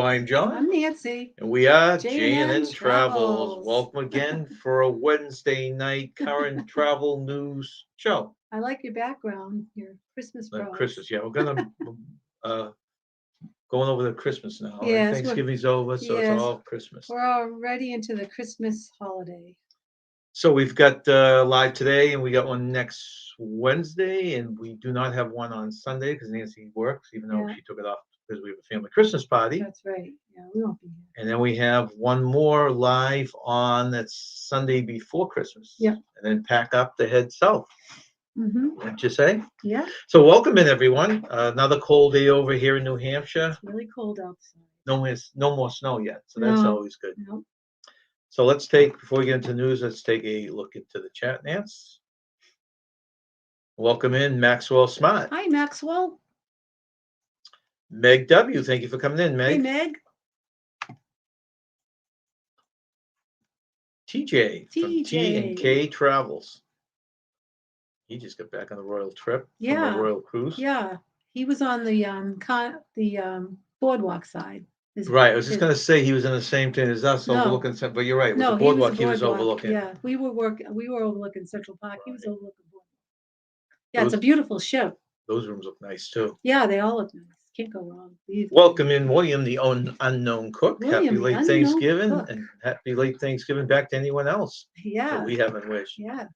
Hello, I'm John, I'm Nancy. and we are J&N J&N Travels. Travels. Welcome again for a Wednesday night current travel news show. I like your background, your Christmas rose. Christmas, yeah, we're gonna uh, going over the Christmas now. Right? Yes, Thanksgiving's over, so it's yes, all Christmas. we're already into the Christmas holiday. So we've got live today, and we got one next Wednesday, and we do not have one on Sunday because Nancy works, even though Yeah. she took it off because we have a family Christmas party. That's right. Yeah, we won't be here. And then we have one more live on that's Sunday before Christmas. Yep. And then pack up to head south. What'd you say? Yeah, So welcome in everyone. Another cold day over here in New Hampshire. it's really cold outside. No more snow yet, so that's No. always good. No. So before we get into news, let's take a look into the chat, Nance. Welcome in Maxwell Smart. Hi, Maxwell. Meg W, thank you for coming in, Meg. Hey, Meg. TJ from TJ. T&K Travels. He just got back on the Royal trip from Yeah. the Royal Cruise. Yeah, he was on the boardwalk side. Right, I was just gonna say he was in the same thing as us, No. overlooking, but you're right. With No, the boardwalk, he was overlooking. Yeah, we were overlooking Central Park. He was Right. overlooking boardwalk. Yeah, it's a beautiful ship. Those rooms look nice too. Yeah, they all look nice. Can't go wrong. Welcome in, William, the unknown cook. William, happy the late unknown Thanksgiving, cook. and happy late Thanksgiving back to anyone else Yeah, that we haven't wished. yeah.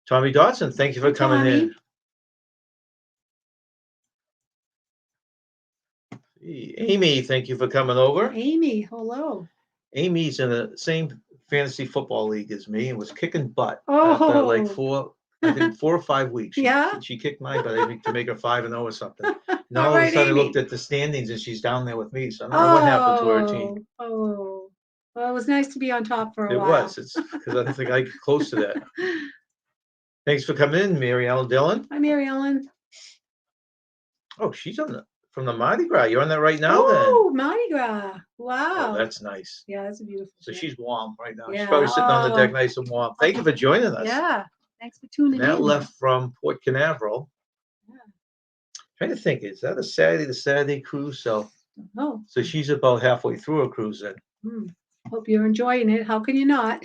Tommy Dodson, thank you for Hey, coming in. Amy, thank you for coming over. Amy, hello. Amy's in the same fantasy football league as me and was kicking butt Oh. after like 4 or 5 weeks. Yeah? She kicked my butt, I think, to make her 5-0 or something. Now All all of right, a sudden I Amy. looked at the standings and she's down there with me. So I don't know what happened to her team. Oh, well, it was nice to be on top for a It while. was. It's because I don't think I get close to that. Thanks for coming in, Mary Ellen Dillon. Hi, Mary Ellen. Oh, she's from the Mardi Gras. You're on that right now, Oh, Mardi Gras. Oh, Wow. that's nice. Yeah, that's a beautiful So ship. she's warm right now. Yeah. She's probably sitting on the deck nice and warm. Thank you for joining us. Yeah. Thanks for tuning And that in. left from Port Canaveral. Yeah. Trying to think, is that a Saturday cruise? So Oh. so she's about halfway through her cruise then. Hope you're enjoying it. How can you not?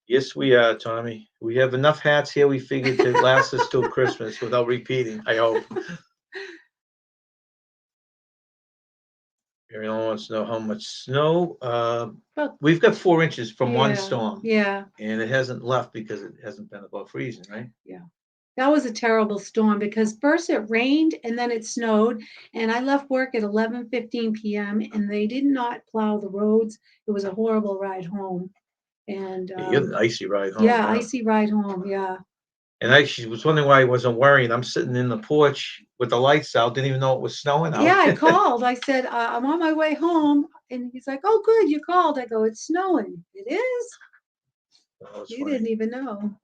Yes, we are, Tommy. We have enough hats here. We figured to last us till Christmas without repeating, I hope. Ariel wants to know how much snow. We've got 4 inches from one storm. Yeah. And it hasn't left because it hasn't been above freezing, right? Yeah. That was a terrible storm because first it rained and then it snowed, and I left work at 11:15 p.m. and they did not plow the roads. It was a horrible ride home. And Yeah, you had an icy ride home. yeah, icy ride home. Yeah. And she was wondering why I wasn't worrying. I'm sitting in the porch with the lights out. Didn't even know it was snowing out. Yeah, I called. I said, I'm on my way home. And he's like, oh, good, you called. I go, it's snowing. It is? Oh, You didn't even know.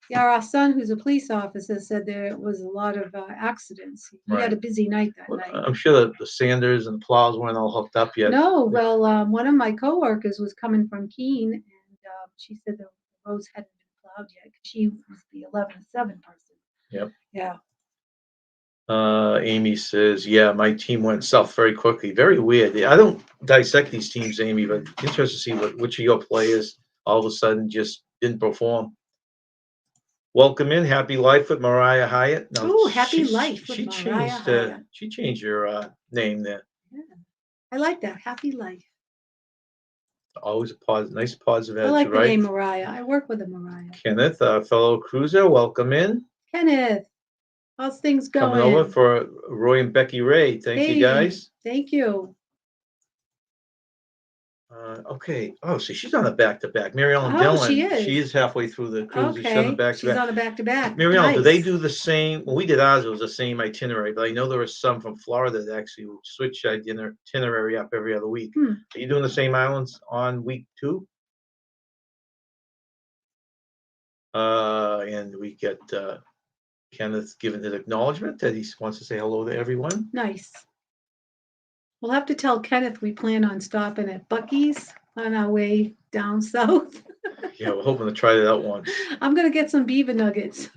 Yeah, our son, who's a police officer, said there was a lot of accidents. He had a busy night that night. I'm sure that the sanders and plows weren't all hooked up yet. No, well, one of my coworkers was coming from Keene, and she said the roads hadn't been plowed yet. She was the 11-7 person. Yep. Yeah. Amy says, yeah, my team went south very quickly. Very weird. I don't dissect these teams, Amy, but interested to see which of your players all of a sudden just didn't perform. Welcome in, Happy Life with Mariah Hyatt. Oh, Happy Life with Mariah Hyatt. She changed her name there. Yeah, I like that, Happy Life. Always a nice positive attitude, I like the right? name Mariah. I work with a Mariah. Kenneth, fellow cruiser, welcome in. Kenneth, how's things going? Coming over for Roy and Becky Ray. Thank you, guys. Thank you. Okay. Oh, so she's on a back-to-back. Mary Ellen Oh, Dillon. she is. She is halfway through the cruise. Okay. She's on a back-to-back. She's on a back-to-back. Mary Ellen, Nice. do they do the same? When we did ours, it was the same itinerary, but I know there are some from Florida that actually switch itinerary up every other week. Are you doing the same islands on week 2? And we get Kenneth giving his acknowledgement that he wants to say hello to everyone. Nice. We'll have to tell Kenneth we plan on stopping at Buc-ee's on our way down south. Yeah, we're hoping to try that out once. I'm going to get some beaver nuggets.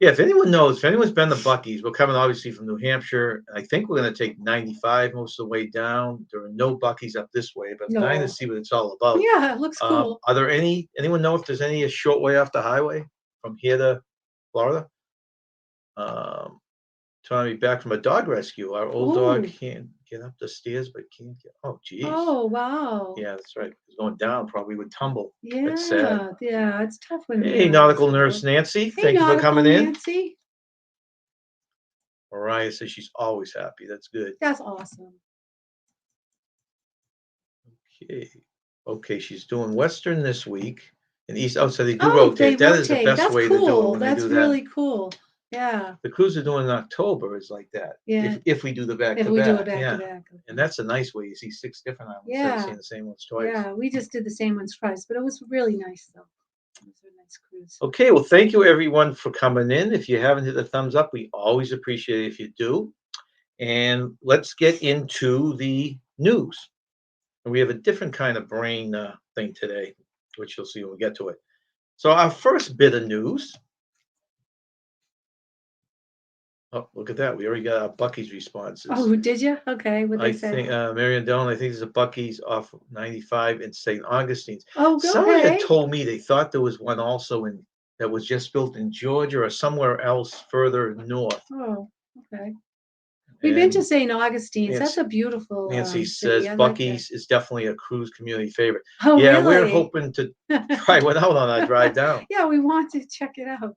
Yeah, if anyone knows, if anyone's been to Buc-ee's, we're coming obviously from New Hampshire. I think we're gonna take 95 most of the way down. There are no Buc-ee's up this way, but I'm dying to No. see what it's all about. Yeah, it looks cool. Are there anyone know if there's any a short way off the highway from here to Florida? Um, Trying to be back from a dog rescue. Our old dog Ooh. can't get up the stairs, but can't get. Oh, geez. Oh, wow. Yeah, that's right. It's going down probably would tumble. That's sad. Yeah, yeah, it's tough when Hey, animals nautical are nurse broke. Nancy, Hey, thank you for nautical coming in. Nancy. Mariah says she's always happy. That's good. That's awesome. Okay. Okay, she's doing Western this week and East. Oh, so they do Oh, they rotate. That is the rotate. best That's way to do it cool. when they That's do that. really cool. Yeah, The cruise they're doing in October is like that. yeah. If we do the back If to we do it back. back Yeah. to back. And that's a nice way. You see 6 different islands instead of Yeah, seeing the same ones twice. yeah. We just did the same ones twice, but it was really nice though. It was a nice cruise. Okay, well, thank you everyone for coming in. If you haven't hit the thumbs up, we always appreciate it if you do. And let's get into the news. And we have a different kind of brain thing today, which you'll see when we get to it. So our first bit of news. Oh, look at that. We already got our Buc-ee's responses. Oh, did you? Okay, what I they say? think Marion Dillon, I think there's a Buc-ee's off 95 in St. Augustine's. Oh, Someone had okay. told me they thought there was one also in that was just built in Georgia or somewhere else further north. Oh, okay. We've been to And St. Augustine's. That's Nancy, a beautiful Nancy city. says I like that. Buc-ee's is definitely a cruise community favorite. Oh, Yeah, we're really? hoping to try one out on our drive down. Yeah, we want to check it out.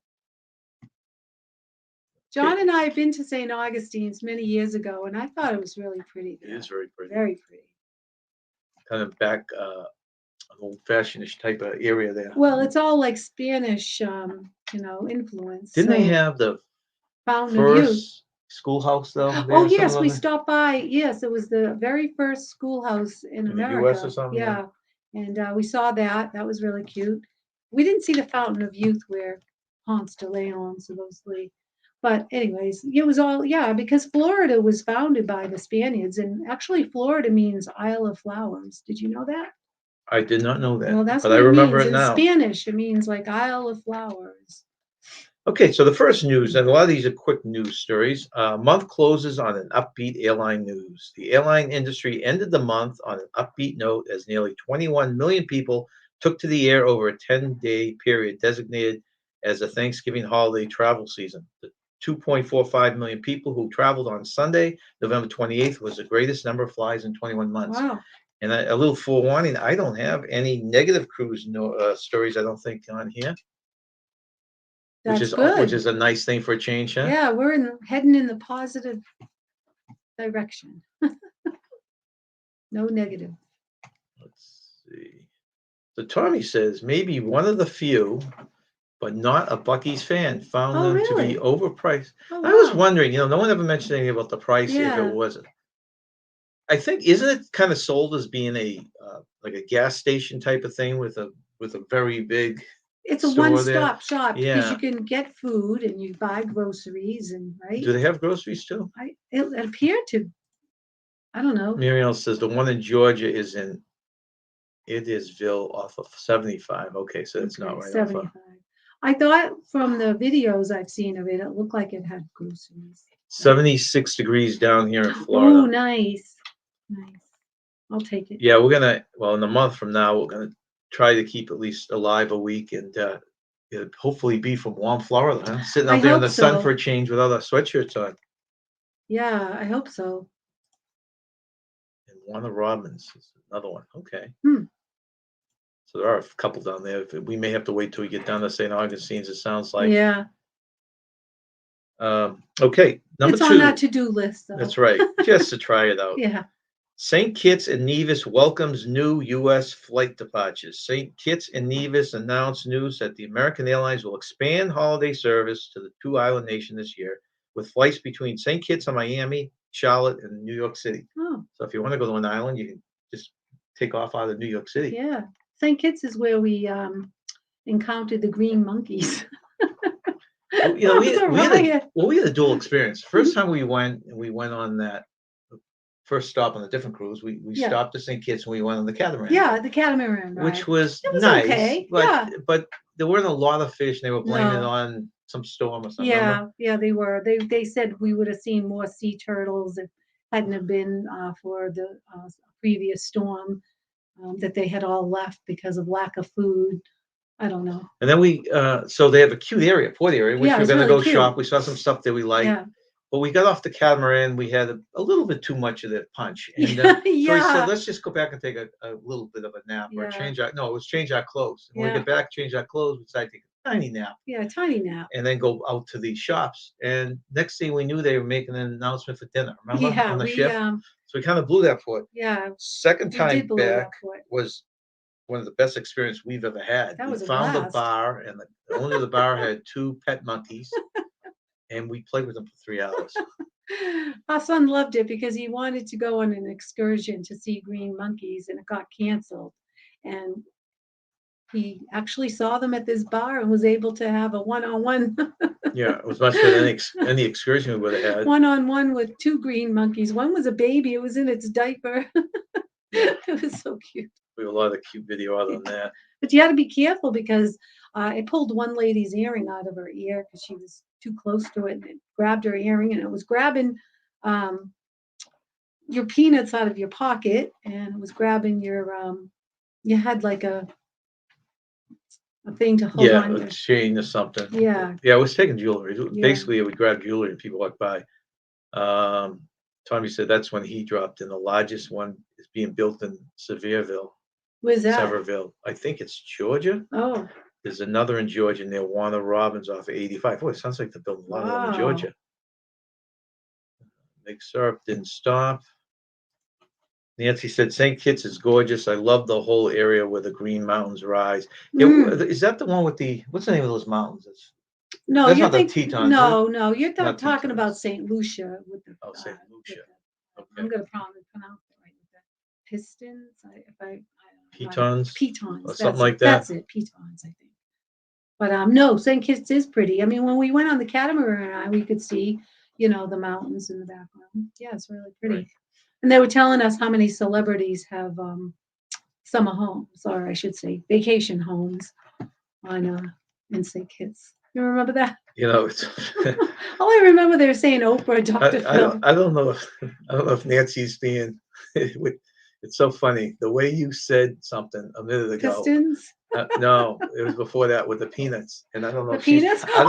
John and I have been to St. Augustine's many years ago, and I thought it was really pretty It there. is very pretty. Very pretty. Kind of back an old-fashioned type of area there. Well, it's all like Spanish, influence. Didn't they So have the Fountain of Youth. first schoolhouse though? Oh, There, yes, something we like that? stopped by. Yes, it was the very first schoolhouse in In the US or America. something? Yeah. Yeah, and we saw that. That was really cute. We didn't see the Fountain of Youth where Ponce de Leon supposedly. But anyways, it was all, yeah, because Florida was founded by the Spaniards, and actually Florida means Isle of Flowers. Did you know that? I did not know that, Well, that's but what I it remember means it in now. Spanish. It means like Isle of Flowers. Okay, so the first news, and a lot of these are quick news stories. Month closes on an upbeat airline news. The airline industry ended the month on an upbeat note as nearly 21 million people took to the air over a 10-day period designated as a Thanksgiving holiday travel season. The 2.45 million people who traveled on Sunday, November 28th, was the greatest number of flies in 21 months. Wow. And a little forewarning, I don't have any negative cruise stories, I don't think, on here. Which That's is good. a nice thing for a change, huh? Yeah, we're heading in the positive direction. No negative. Let's see. So Tommy says maybe one of the few, but not a Buc-ee's fan, found Oh, them to be really? overpriced. Oh, I was wow. wondering, no one ever mentioned anything about the price if Yeah. it wasn't. I think isn't it kind of sold as being a like a gas station type of thing with a very big It's a store there? one-stop shop because Yeah. you can get food and you buy groceries and right. Do they have groceries too? It appeared to. I don't know. Muriel says the one in Georgia is in Idisville off of 75. Okay, so it's not Okay, right off of 75. I thought from the videos I've seen of it, it looked like it had groceries. 76 degrees down here in Oh, Florida. nice. Nice. I'll take it. Yeah, in a month from now, we're gonna try to keep at least alive a week and hopefully be from warm Florida, huh? Sitting I out there in hope the sun so. for a change without our sweatshirts on. Yeah, I hope so. And Warner Robins is another one. Okay. Hmm. So there are a couple down there. We may have to wait till we get down to St. Augustine's, it sounds like. Yeah. Okay, number It's on two. that to-do list, though. That's right, just to try it out. Yeah. St. Kitts and Nevis welcomes new U.S. flight departures. St. Kitts and Nevis announced news that the American Airlines will expand holiday service to the two-island nation this year, with flights between St. Kitts and Miami, Charlotte, and New York City. Oh, So if you want to go to an island, you can just take off out of New York City. yeah. St. Kitts is where we encountered the green monkeys. Well, That was a riot. we had a dual experience. First time we went on that first stop on a different cruise, we Yeah. stopped at St. Kitts and we went on the catamaran. Yeah, the catamaran ride. Which was It was nice, okay, but yeah. but there weren't a lot of fish. And they were blaming it No. on some storm or something. Remember? Yeah, they were. They said we would have seen more sea turtles if hadn't have been for the previous storm, that they had all left because of lack of food. I don't know. And then so they have a cute area, port area, which Yeah, we're it's gonna really go cute. shop. We saw some stuff that we liked. Yeah. But we got off the catamaran. We had a little bit too much of that punch, and Yeah, so we yeah, said, let's just go back and take a little bit of a nap, or yeah, change our clothes. And when we yeah, get back, change our clothes. We decided to take a tiny nap, yeah. Tiny nap. and then go out to these shops. And next thing we knew, they were making an announcement for dinner. Remember Yeah, on the we ship? So we kind of blew that for it. yeah, Second we time did blow back that foot. was one of the best experience we've ever had. That We was a found a blast. bar, and the owner of the bar had 2 pet monkeys, and we played with them for 3 hours. Our son loved it because he wanted to go on an excursion to see green monkeys, and it got canceled. And he actually saw them at this bar and was able to have a one-on-one Yeah, it was much better than any excursion we would have had. one-on-one with 2 green monkeys. One was a baby, it was in its diaper. Yeah, It was so cute. we have a lot of cute video out on that. But you had to be careful because it pulled one lady's earring out of her ear because she was too close to it, and it grabbed her earring, and it was grabbing um, your peanuts out of your pocket, and it was grabbing your you had like a thing to hold Yeah, on a your chain or something. yeah, Yeah, it was taking jewelry. yeah. Basically, it would grab jewelry and people walk by. Um, Tommy said that's when he dropped in. The largest one is being built in Where's that? Sevierville. I think it's Georgia. Oh, There's another in Georgia near Warner Robins off of 85. Boy, it sounds like they're building a lot of them in wow. Georgia. Big syrup didn't stop. Nancy said St. Kitts is gorgeous. I love the whole area where the Green Mountains rise. Yeah, Mm. is that the one with what's the name of those mountains? No, That's you not the think Tetons, is it? no, you're Not talking about Tetons. St. Lucia with the Oh, St. with Lucia. I'm Okay. gonna probably pronounce it right with the pistons. If I Pitons pitons. or something That's it. like that. That's it. Pitons, I think. But no, St. Kitts is pretty. I mean, when we went on the catamaran, we could see, the mountains in the background. Yeah, it's really pretty. Right. And they were telling us how many celebrities have summer homes, or I should say, vacation homes on in St. Kitts. You remember that? It's All I remember they were saying Oprah, Dr. Phil. I don't know if Nancy's being it's so funny the way you said something a minute ago. Pistons? No, it was before that with the peanuts, and I don't know The if she's peanuts? I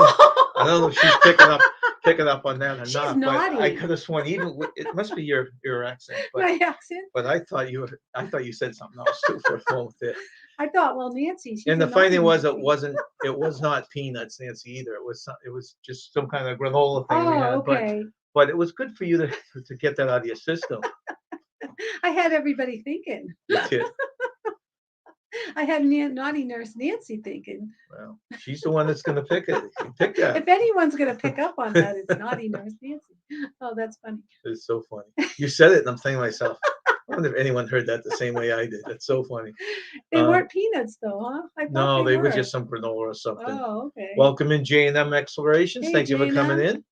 don't know if she's picking up on that or She's not. But I naughty. could have sworn it must be your accent, My accent? but I thought you said something else too for a moment there. I thought, well, Nancy, she's And a the funny thing was, naughty Nancy. it was not peanuts, Nancy, either. It was just some kind of granola thing we Oh, had. okay. But it was good for you to get that out of your system. I had everybody thinking. You did. I had naughty nurse Nancy thinking. Well, she's the one that's going to pick it. Pick that. If anyone's going to pick up on that, it's naughty nurse Nancy. Oh, that's funny. It's so funny. You said it, and I'm thinking to myself, I wonder if anyone heard that the same way I did. That's so funny. They weren't peanuts, though, huh? I thought No, they were were just some granola or something. Oh, okay. Welcome in J&M Explorations. Hey, Thank you for coming J&M. in.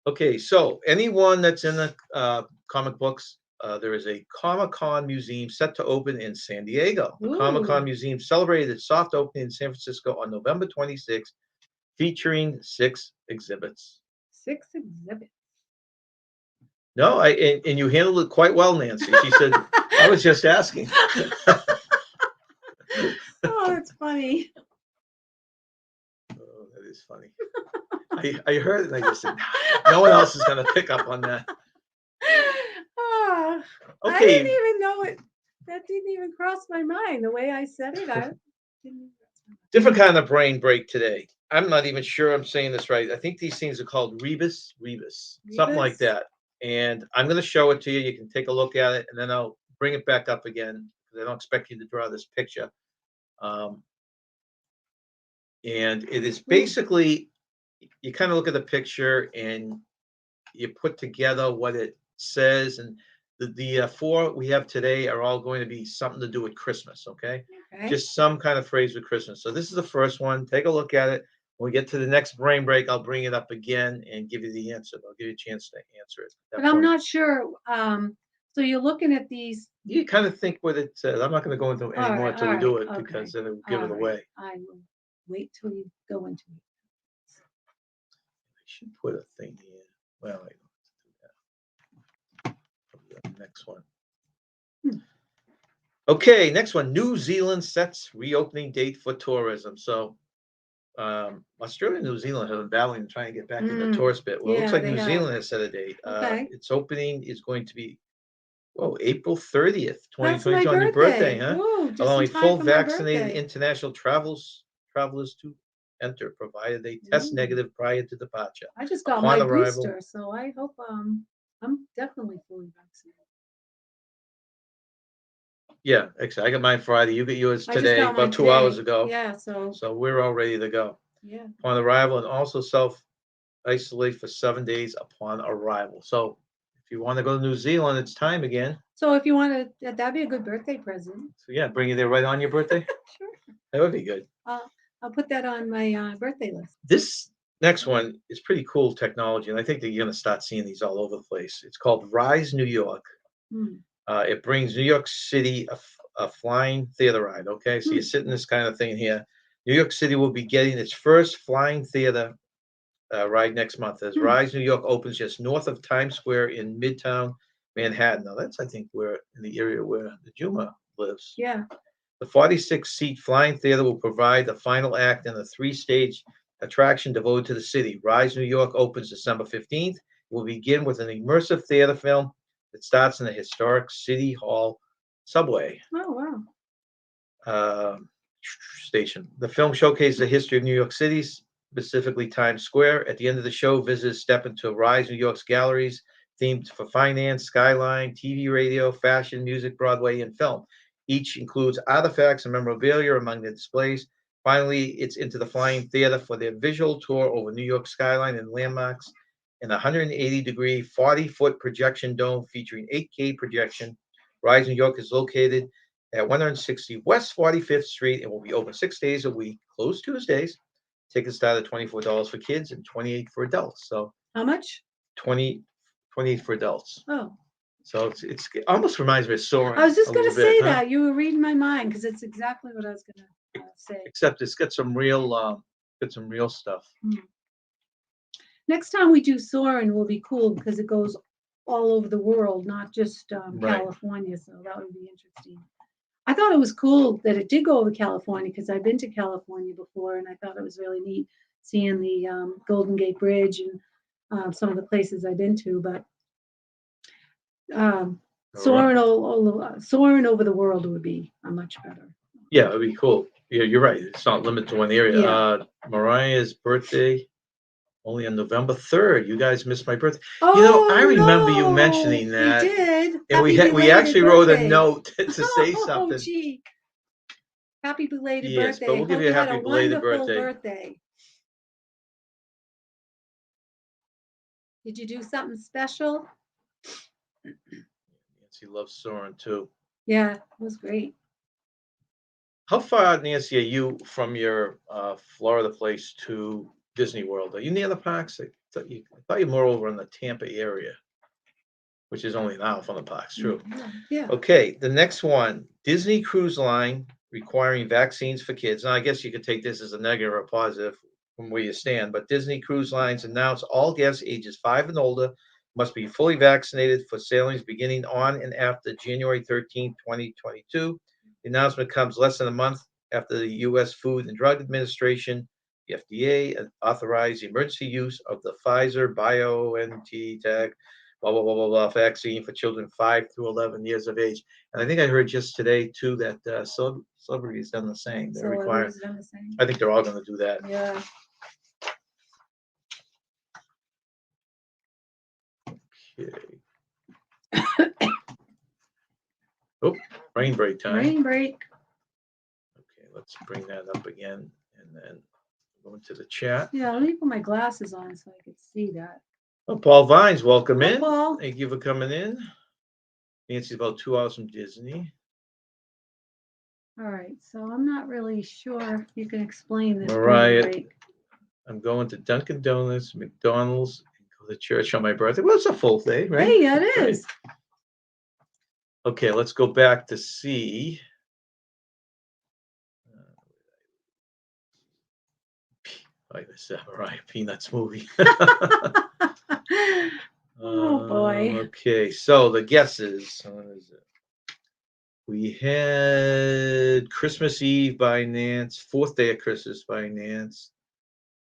Okay, so anyone that's in the comic books, there is a Comic-Con museum set to open in San Diego. The Comic-Con Ooh. museum celebrated its soft opening in San Francisco on November 26th, featuring 6 exhibits. 6 exhibits. No, and you handled it quite well, Nancy. She said, I was just asking. Oh, that's funny. Oh, that is funny. I heard it and I just said, no one else is going to pick up on that. Oh, I Okay, didn't even know it. That didn't even cross my mind. The way I said it, I didn't even cross my mind. different kind of brain break today. I'm not even sure I'm saying this right. I think these things are called rebus, something like Rebus? that. And I'm going to show it to you. You can take a look at it, and then I'll bring it back up again because I don't expect you to draw this picture. And it is basically, you kind of look at the picture and you put together what it says. And the 4 we have today are all going to be something to do with Christmas, okay? Okay. Just some kind of phrase with Christmas. So this is the first one. Take a look at it. When we get to the next brain break, I'll bring it up again and give you the answer. I'll give you a chance to answer it. At But that I'm point. not sure. So you're looking at these. You kind of think what it says. I'm not going to go into any more until we do it because then it'll give it All right. away. I will. wait till you go into it. I should put a thing here. Well, I don't have to do that. Next one. Hmm. Okay, next one. New Zealand sets reopening date for tourism. So Australia and New Zealand have been battling trying to get back in the tourist bit. Well, it looks Yeah, like they New have. Zealand has set a date. Okay. Its opening is going to be April 30th, That's my 2022, on your birthday, birthday. huh? Woo, just in Allowing time full for my vaccinated birthday. international travelers to enter, provided they test Ooh. negative prior to departure. I just got Upon my arrival, booster, so I hope I'm definitely fully vaccinated. yeah, exactly. I got mine Friday. You get yours I just today, got mine about 2 hours today. ago. Yeah, so So we're all ready to go. yeah. Upon arrival, and also self-isolate for 7 days upon arrival. So if you want to go to New Zealand, it's time again. So if you want to, that'd be a good birthday present. So yeah, bring you there right on your birthday. Sure. That would be good. I'll put that on my birthday list. This next one is pretty cool technology, and I think that you're going to start seeing these all over the place. It's called Rise New York. Hmm. It brings New York City a flying theater ride. Okay, so you sit in this kind of thing here. New York City will be getting its first flying theater ride next month as Rise New York opens just north of Times Square in Midtown Manhattan. Now that's, I think, where in the area where the Juma lives. Yeah. The 46-seat flying theater will provide the final act in a three-stage attraction devoted to the city. Rise New York opens December 15th. It will begin with an immersive theater film that starts in the historic City Hall subway Oh wow. station. The film showcases the history of New York City, specifically Times Square. At the end of the show, visitors step into Rise New York's galleries themed for finance, skyline, TV, radio, fashion, music, Broadway, and film. Each includes artifacts and memorabilia among the displays. Finally, it's into the Flying Theater for their visual tour over New York skyline and landmarks in a 180-degree, 40-foot projection dome featuring 8K projection. Rise New York is located at 160 West 45th Street and will be open 6 days a week, closed Tuesdays. Tickets start at $24 for kids and $28 for adults. So How much? 28 for adults. Oh. So it almost reminds me of Soaring. I was just a gonna little bit, say huh? that. You were reading my mind because it's exactly what I was gonna say. Except it's got some real stuff. Next time we do Soarin' will be cool because it goes all over the world, not just Right. California. So that would be interesting. I thought it was cool that it did go over California because I've been to California before, and I thought it was really neat seeing the Golden Gate Bridge and some of the places I've been to. But soaring over the world would be a much better. Yeah, it'd be cool. Yeah, you're right. It's not limited to one area. Yeah. Mariah's birthday only on November 3rd. You guys missed my birthday. Oh, I remember you no, mentioning we that. did. And we Happy we actually belated wrote a birthday. note to say Oh, something. gee. Happy belated Yes, but birthday. we'll give Hope you a you had happy a belated wonderful birthday. birthday. Did you do something special? Nancy loves Soarin' too. Yeah, it was great. How far, Nancy, are you from your Florida place to Disney World? Are you near the parks? I thought you were more over in the Tampa area, which is only an hour from the parks. True. Yeah. Okay, the next one, Disney Cruise Line requiring vaccines for kids. Now, I guess you could take this as a negative or a positive from where you stand, but Disney Cruise Lines announced all guests ages 5 and older must be fully vaccinated for sailings beginning on and after January 13th, 2022. The announcement comes less than a month after the U.S. Food and Drug Administration, the FDA, authorized the emergency use of the Pfizer BioNTech blah, blah, blah, blah, blah, vaccine for children 5 through 11 years of age. And I think I heard just today, too, that celebrities done the same. They're required. Done the same. I think they're all going to do that. Yeah. Okay. Oh, rain break time. Rain break. Okay, let's bring that up again and then go into the chat. Yeah, let me put my glasses on so I can see that. Oh, Paul Vines, welcome Hi, in. Paul. Thank you for coming in. Nancy's about 2 hours from Disney. All right, so I'm not really sure if you can explain this. Mariah, break. I'm going to Dunkin' Donuts, McDonald's, and go to church on my birthday. Well, it's a full day, right? Hey, yeah, it is. Okay, let's go back to see. Like the Samurai Peanuts movie. Oh boy. Okay, so the guesses. What is it? We had Christmas Eve by Nance, Fourth Day of Christmas by Nance,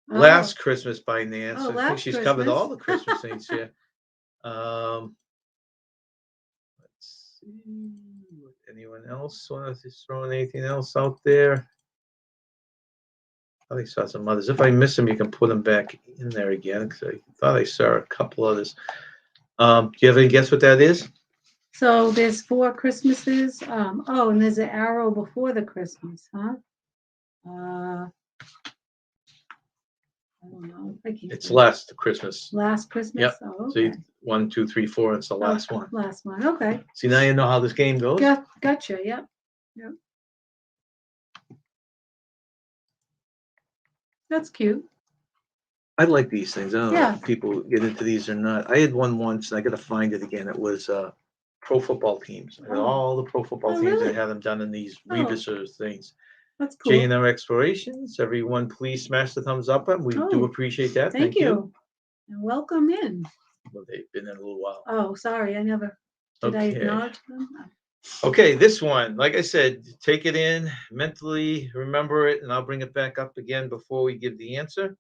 Last Christmas by Nance. Oh, I think Last she's covered all the Christmas. Christmas things here. Let's see. Anyone else want to throw anything else out there? I saw some others. If I miss them, you can put them back in there again because I thought I saw a couple others. Do you have any guess what that is? So there's 4 Christmases. Oh, and there's an arrow before the Christmas, huh? I don't know. I can't It's think. Last Christmas. Last Christmas? Yep. Oh, See, okay. 1, 2, 3, 4. It's the last one. Last one. Okay. See, now you know how this game goes. Gotcha. Yep. That's cute. I like these things. I don't know Yeah. if people get into these or not. I had one once, and I got to find it again. It was pro football teams. I had Oh. all the pro football Oh, teams. really? I had them done in these Oh. rebus or things. That's cool. J&N Explorations. Everyone, please smash the thumbs up button. We do appreciate that. Thank you. And welcome in. Well, they've been in a little while. Oh, sorry. I never. Did I acknowledge them? Okay, this one, like I said, take it in, mentally remember it, and I'll bring it back up again before we give the answer.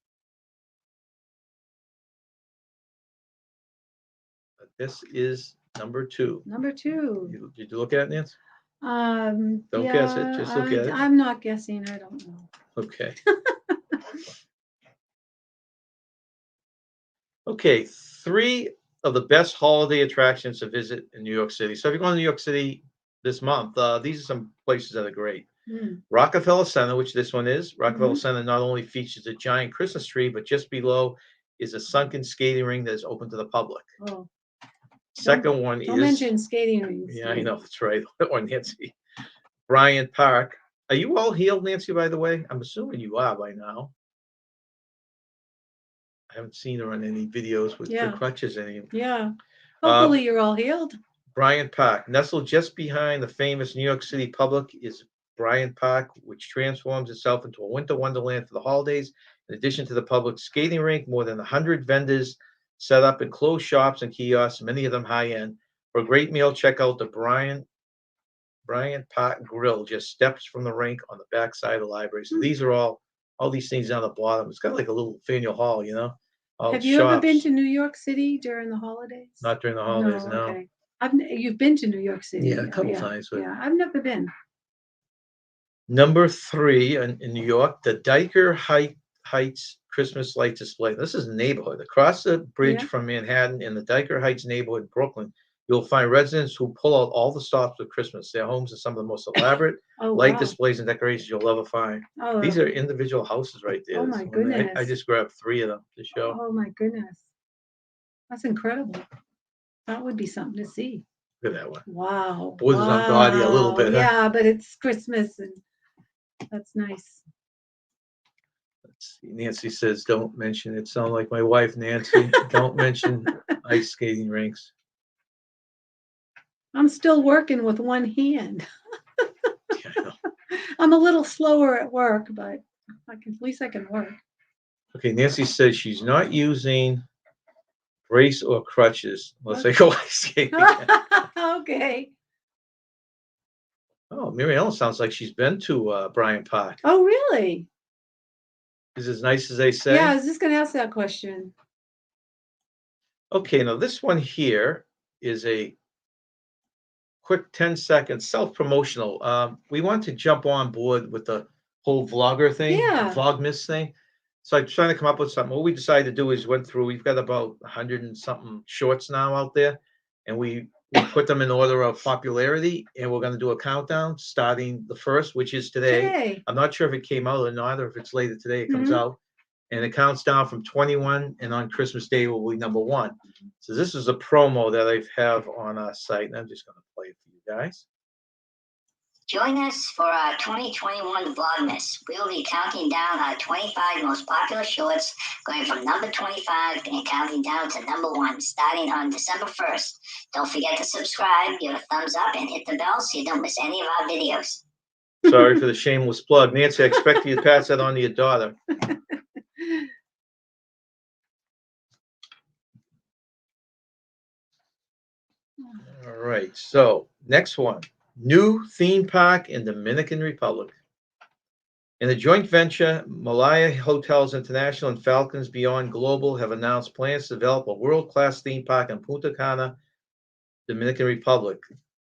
But this is number 2. Number 2. Did you look at it, Nancy? Don't Yeah, guess it, just look at it. I'm not guessing. I don't know. Okay. Okay, 3 of the best holiday attractions to visit in New York City. So if you're going to New York City this month, these are some places that are great. Rockefeller Center, which this one is. Rockefeller Center not only features a giant Christmas tree, but just below is a sunken skating ring that is open to the public. Oh. Second one Don't mention skating rings. Yeah, I know, that's right. That one, Nancy. Bryant Park. Are you all healed, Nancy, by the way? I'm assuming you are by now. I haven't seen her on any videos with the crutches anymore. Yeah. Hopefully you're all healed. Bryant Park. Nestled just behind the famous New York City public is Bryant Park, which transforms itself into a winter wonderland for the holidays. In addition to the public skating rink, more than 100 vendors set up enclosed shops and kiosks, many of them high-end. For a great meal, check out the Bryant Park Grill, just steps from the rink on the back side of the library. So these are all these things down the bottom. It's kind of like a little Faneuil Hall, you know? Have you ever been to New York City during the holidays? Not during the holidays, no. Okay. You've been to New York City? Yeah, a couple times. But yeah, I've never been. Number 3 in New York, the Dyker Heights Christmas light display. This is a neighborhood. Across the bridge from Manhattan in the Dyker Heights neighborhood in Brooklyn, you'll find residents who pull out all the stops for Christmas. Their homes are some of the most elaborate light displays and decorations you'll ever find. These are individual houses right there. Oh my goodness. I just grabbed 3 of them to show. Oh my goodness. That's incredible. That would be something to see. Look at that one. Wow. Borders on gaudy a little bit. Yeah, but it's Christmas and that's nice. Let's see. Nancy says, don't mention it. Sound like my wife, Nancy. Don't mention ice skating rinks. I'm still working with one hand. Yeah, I know. I'm a little slower at work, but at least I can work. Okay, Nancy says she's not using brace or crutches unless they go ice skating. Okay. Oh, Mary Ellen sounds like she's been to Bryant Park. Oh, really? Is it as nice as they say? Yeah, I was just going to ask that question. Okay, now this one here is a quick 10-second self-promotional. We want to jump on board with the whole vlogger thing, Vlogmas thing. So I'm trying to come up with something. What we decided to do is we've got about 100 and something shorts now out there, and we put them in order of popularity, and we're going to do a countdown starting the 1st, which is today. I'm not sure if it came out or not, or if it's later today it comes out. And it counts down from 21, and on Christmas Day will be number 1. So this is a promo that I have on our site, and I'm just going to play it for you guys. Join us for our 2021 Vlogmas. We will be counting down our 25 most popular shorts, going from number 25 and counting down to number 1, starting on December 1st. Don't forget to subscribe, give a thumbs up, and hit the bell so you don't miss any of our videos. Sorry for the shameless plug. Nancy, I expect you to pass that on to your daughter. All right. So next one, new theme park in Dominican Republic. In a joint venture, Malaya Hotels International and Falcons Beyond Global have announced plans to develop a world-class theme park in Punta Cana, Dominican Republic.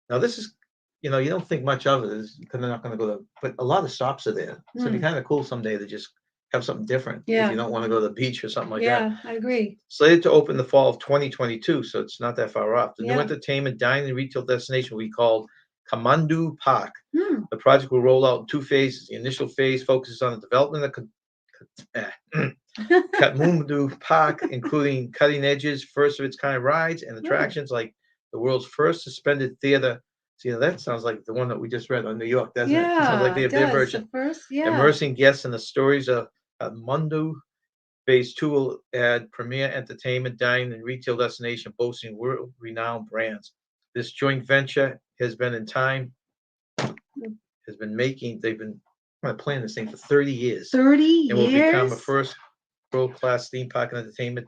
Now, this is, you don't think much of it because they're not going to go to, but a lot of stops are there. So it'd be kind of cool someday to just have something different if Yeah. you don't want to go to the beach or something like that. Yeah, I agree. Slated to open the fall of 2022, so it's not that far off. The new Yeah. entertainment, dining, and retail destination will be called Kamandu Park. Hmm. The project will roll out in 2 phases. The initial phase focuses on the development of Kathmandu Park, including cutting edges, first of its kind rides and attractions like the world's first suspended theater. See, that sounds like the one that we just read on New York, doesn't it? It sounds like Yeah, it their does. version. The first, yeah. Immersing guests in the stories of Kathmandu. Phase 2 will add premier entertainment, dining, and retail destination boasting world-renowned brands. This joint venture has been they've been planning this thing for 30 years. 30 and will become a years? first world-class theme park and entertainment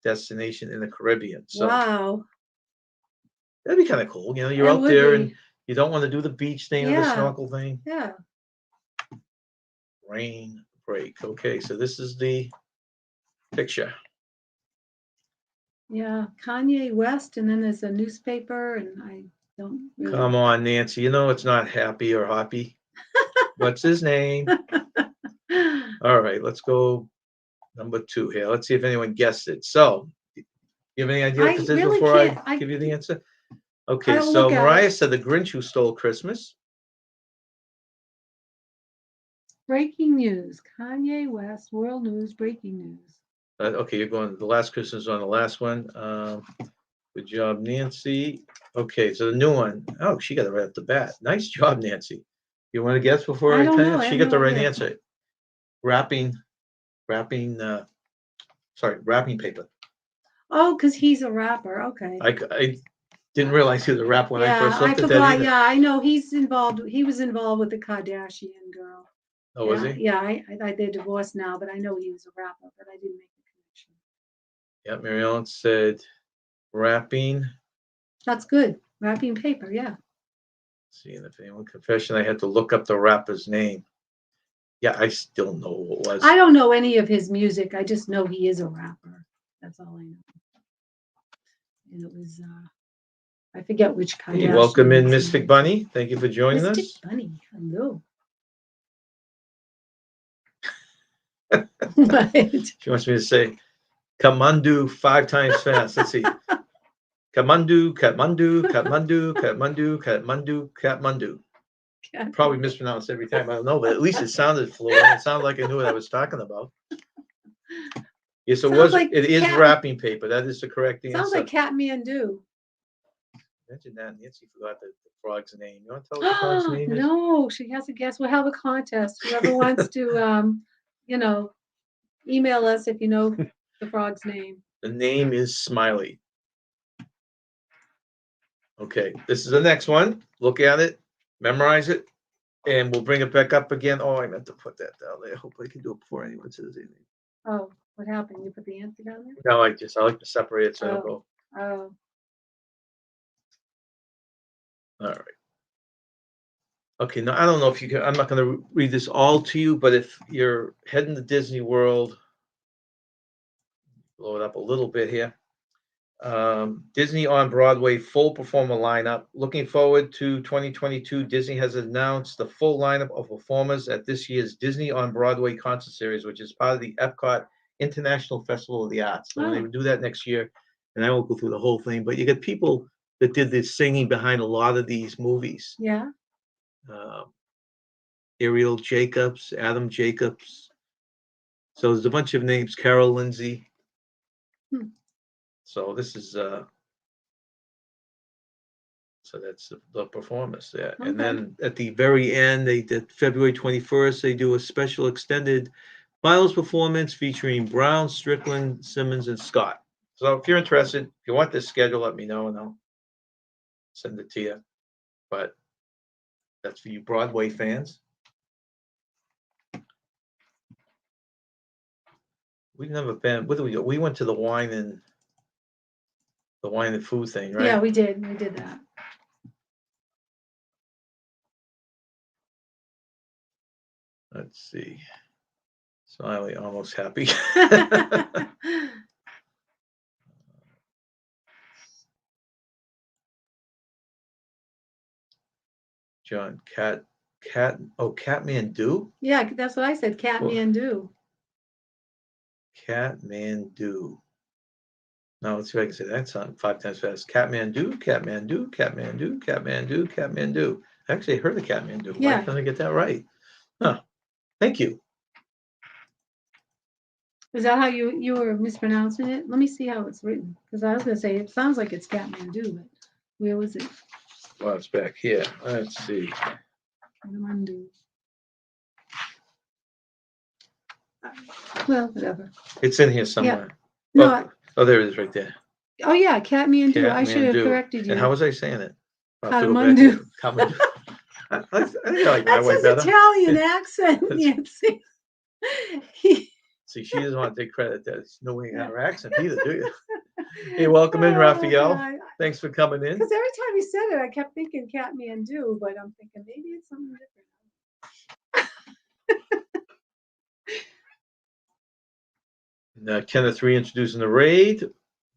destination in the Caribbean. So Wow. that'd be kind of cool. You're It out would there be. and you don't want to do the beach thing or the Yeah. snorkel thing. Yeah. Rain break. Okay, so this is the picture. Yeah. Kanye West, and then there's a newspaper, and I don't really. Come on, Nancy. It's not happy or hoppy. What's his name? All right, let's go number 2 here. Let's see if anyone guessed it. So, you have any idea what I this is really before can't. I give you the answer? Okay, I'll so look at Mariah it. said The Grinch Who Stole Christmas. Breaking news. Kanye West, world news, breaking news. Okay, you're going, the last Christmas on the last one. Good job, Nancy. Okay, so the new one. Oh, she got it right off the bat. Nice job, Nancy. You want to guess before I I don't tell know. you? I She have got no the right idea. answer. Wrapping paper. Oh, because he's a rapper. Okay. I didn't realize he was a rapper when I Yeah, first I looked at that forgot. either. Yeah, I know he's involved. He was involved with the Kardashian girl. Oh, was he? Yeah, they're divorced now, but I know he was a rapper, but I didn't make the connection. Yeah, Mary Ellen said wrapping. That's good. Wrapping paper, yeah. Seeing if anyone confession, I had to look up the rapper's name. Yeah, I still know who it was. I don't know any of his music. I just know he is a rapper. That's all I know. And it was, I forget which Kardashian. Hey, welcome in, his Mystic name. Bunny. Thank you for joining Mystic us. Bunny, hello. Right. She wants me to say Kathmandu 5 times fast. Let's see. Kathmandu, Kathmandu, Kathmandu, Kathmandu, Kathmandu, Kathmandu. Probably mispronounced every time. I don't know, but at least it sounded fluent. It sounded like I knew what I was talking about. Yes, it is wrapping paper. That is the correct answer. Sounds like Kathmandu. Imagine that. Nancy forgot the frog's name. You want to tell what the frog's name is? No, she has a guess. We'll have a contest. Whoever wants to, email us if you know the frog's name. The name is Smiley. Okay, this is the next one. Look at it, memorize it, and we'll bring it back up again. Oh, I meant to put that down there. Hopefully I can do it before anyone says anything. Oh, what happened? You put the answer down there? No, I like to separate it so I don't go. Oh. All right. Okay, now I don't know if you can, I'm not going to read this all to you, but if you're heading to Disney World, blow it up a little bit here. Disney on Broadway full performer lineup. Looking forward to 2022. Disney has announced the full lineup of performers at this year's Disney on Broadway concert series, which is part of the Epcot International Festival of the Arts. So when they do that next year, and I won't go through the whole thing, but you get people that did the singing behind a lot of these movies. Yeah. Ariel Jacobs, Adam Jacobs. So there's a bunch of names. Carol Lindsay. So this is so that's the performance there. Okay. And then at the very end, they did February 21st, they do a special extended finals performance featuring Brown, Strickland, Simmons, and Scott. So if you're interested, if you want this schedule, let me know and I'll send it to you. But that's for you Broadway fans. we've never been. What do we go? We went to the wine and food thing, right? Yeah, we did. We did that. Let's see. Smiley, almost happy. John, Catmandu? Yeah, that's what I said. Catmandu. Catmandu. Now let's see if I can say that song 5 times fast. Catmandu, Catmandu, Catmandu, Catmandu, Catmandu. Actually, I heard of Catmandu. Why Yeah. can't I get that right? Huh. Thank you. Is that how you were mispronouncing it? Let me see how it's written. Because I was going to say, it sounds like it's Catmandu, but where was it? Well, it's back here. Let's see. Catmandu. Well, whatever. It's in here somewhere. No, Oh, there it is right there. oh yeah, Catmandu. I should have Catmandu. corrected you. And how was I saying it? I'll have to go back Kathmandu. to Kathmandu. I think I like my That's way his better. Italian accent, That's- Nancy. See, she doesn't want to take credit. There's no way in her accent either, do you? Hey, welcome in, Raphael. Thanks for coming in. Because every time he said it, I kept thinking Catmandu, but I'm thinking maybe it's something different. Kenneth reintroducing the raid.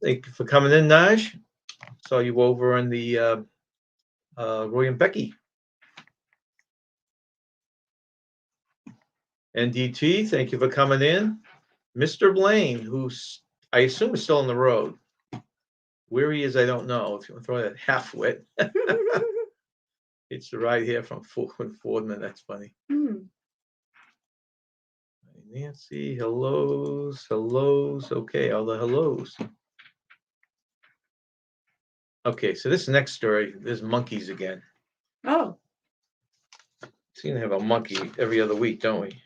Thank you for coming in, Naj. Saw you over on the Roy and Becky. NDT, thank you for coming in. Mr. Blaine, who's I assume is still on the road. Where he is, I don't know. If you want to throw that half-wit. It's the ride here from Fordman. That's funny. Nancy, hellos. Okay, all the hellos. Okay, so this next story, there's monkeys again. Oh. Seem to have a monkey every other week, don't we?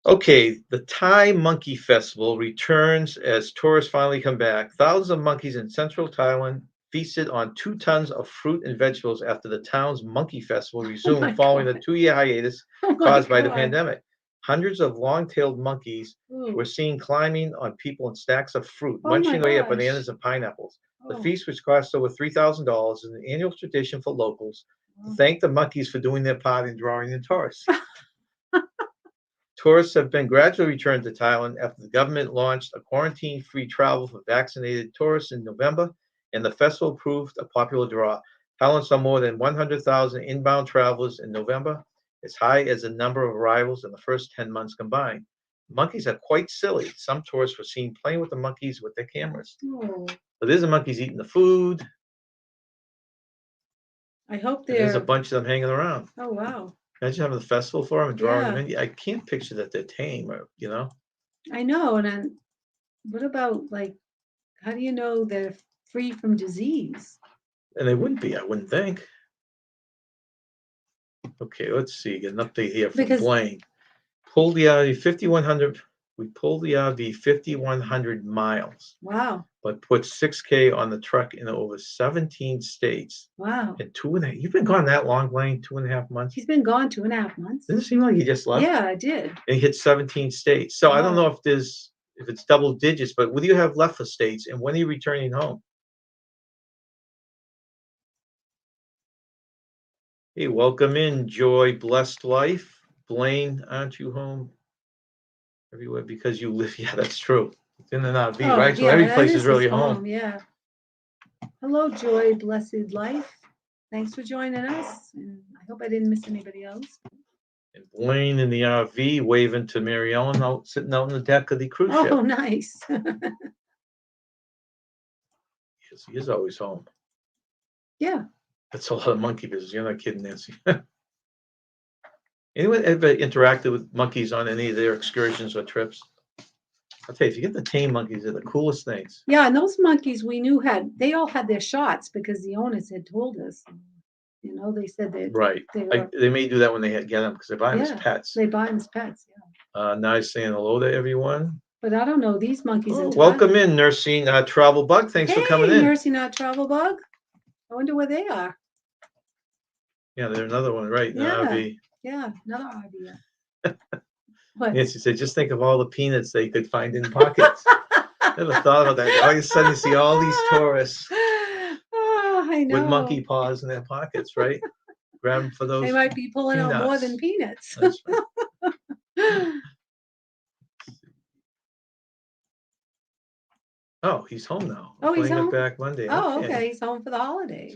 Okay, the Thai Monkey Festival returns as tourists finally come back. Thousands of monkeys in central Thailand feasted on 2 tons of fruit and vegetables after the town's Monkey Festival resumed following a 2-year hiatus caused by the pandemic. Hundreds of long-tailed monkeys were seen climbing on people and stacks of fruit, munching away at bananas and pineapples. The feast, which cost over $3,000, is an annual tradition for locals to thank the monkeys for doing their part in drawing in tourists. Tourists have been gradually returned to Thailand after the government launched a quarantine-free travel for vaccinated tourists in November, and the festival proved a popular draw. Thailand saw more than 100,000 inbound travelers in November, as high as the number of arrivals in the first 10 months combined. Monkeys are quite silly. Some tourists were seen playing with the monkeys with their cameras. So there's the monkeys eating the food. I hope There's a bunch of them hanging around. Oh, wow. Imagine having a festival for them and drawing them in. I can't picture that they're tame, or, you know. I know. And then what about, like, how do you know they're free from disease? And they wouldn't be, I wouldn't think. Okay, let's see. Get an update here from Blaine. Pulled the RV 5,100. We pulled the RV 5,100 miles. Wow. But put 6K on the truck in over 17 states. Wow. And 2.5. You've been gone that long, Blaine? 2.5 months? He's been gone 2.5 months. Doesn't it seem like he just left? Yeah, I did. And he hit 17 states. So I don't know if it's double digits, but what do you have left for states, and when are you returning home? Hey, welcome in, Joy, Blessed Life. Blaine, aren't you home everywhere because you live? Yeah, that's true. It's in an RV, right? So every place is really home. Yeah. Hello, Joy, Blessed Life. Thanks for joining us. And I hope I didn't miss anybody else. And Blaine in the RV waving to Mary Ellen sitting out on the deck of the cruise ship. Oh, nice. Yes, he is always home. Yeah. That's a lot of monkey business. You're not kidding, Nancy. Anyone ever interacted with monkeys on any of their excursions or trips? I'll tell you, if you get the tame monkeys, they're the coolest things. Yeah, and those monkeys we knew they all had their shots because the owners had told us. You know, they said that. Right. They may do that when they get them because they buy them as pets. They buy them as pets, yeah. Nice saying hello to everyone. But I don't know, these monkeys in Thailand. Welcome in, Nursing Travel Bug. Thanks for coming in. Hey, Nursing Travel Bug. I wonder where they are. Yeah, there's another one, right? Yeah. RV. Yeah, another RV. What? Nancy said, just think of all the peanuts they could find in pockets. Never thought about that. All of a sudden, you see all these tourists Oh, I with monkey know. paws in their pockets, right? Grab them for They those might be pulling out more than peanuts. peanuts. That's right. Oh, he's home now. Oh, he's Blaine went home? back Monday. Oh, Okay. okay. He's home for the So holidays.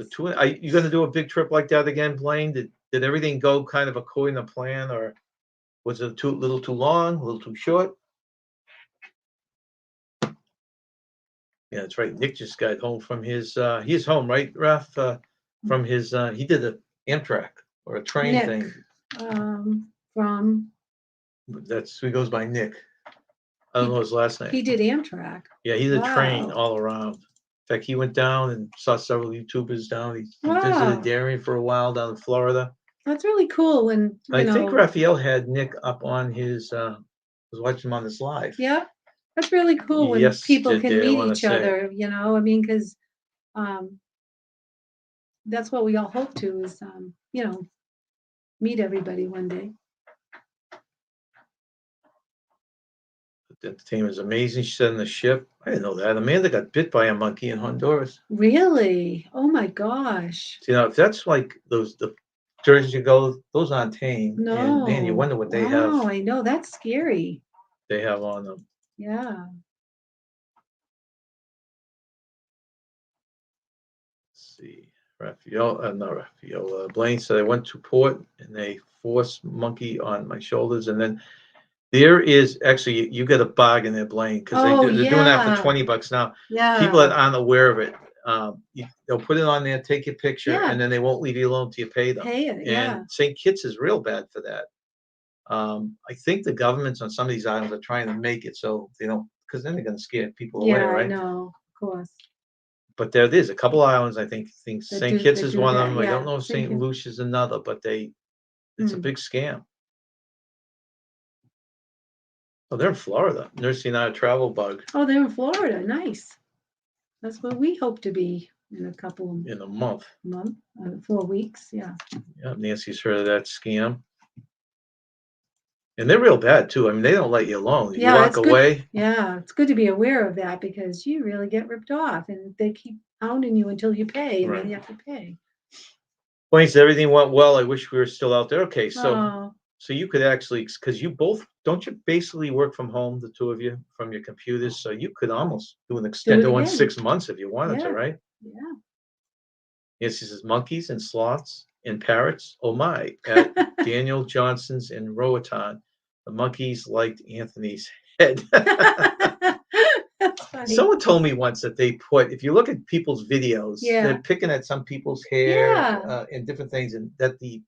you going to do a big trip like that again, Blaine? Did everything go kind of according to plan, or was it little too long, a little too short? Yeah, that's right. Nick just got home from his. He's home, right, Raf? From his. He did an Amtrak or a train Nick, thing. from, He goes by Nick. I don't know his last name. he did Amtrak. Yeah, he did train Wow. all around. In fact, he went down and saw several YouTubers down. He Wow. visited Darien for a while down in Florida. That's really cool when, I think Raphael had Nick up on his. Was watching him on this live. yeah, that's really cool when people can Yesterday, I meet wanna each say. other, I mean, because that's what we all hope to is, meet everybody one day. The entertainment is amazing. She said on the ship. I didn't know that. Amanda got bit by a monkey in Honduras. Really? Oh my gosh. See, now if that's like the Jersey you go, those aren't tame. And man, you No. wonder what they Wow, have. I know. That's scary. They have on them. Yeah. Let's see. Not Raphael. Blaine said I went to port and they forced monkey on my shoulders, and then there is actually you get a bargain there, Blaine, because they're doing that for $20 now. People that Yeah. aren't aware of it, they'll put it on there, take your picture, Yeah. and then they won't leave you alone till you pay them. Pay it. Yeah. And St. Kitts is real bad for that. I think the governments on some of these islands are trying to make it so they don't, because then they're going to scare people away, Yeah, I right? know. Of course. But there is a couple islands. I think St. Kitts is do one of that, them. I don't yeah. know if St. Kitts. Lucia's another, but it's a big scam. Oh, they're in Florida. Nursing out a travel bug Oh, they're in Florida. Nice. That's where we hope to be in a couple in a month. 4 weeks. Yeah. Yeah, Nancy's heard of that scam. And they're real bad too. I mean, they don't let you alone. You Yeah, walk it's good. away. Yeah, it's good to be aware of that because you really get ripped off and they keep hounding you until you pay and Right. then you have to pay. Blaine said everything went well. I wish we were still out there. Okay, so Oh, so you could actually, because you both don't you basically work from home, the two of you, from your computers, so you could almost do an extended one again. 6 months if you wanted to, Yeah. right? yeah. Yes, he says monkeys and sloths and parrots. Oh my! At Daniel Johnson's in Roatan, the monkeys liked Anthony's head. That's funny. Someone told me once that they put, if you look at people's videos, Yeah. they're picking at some people's hair Yeah. and different things, and that the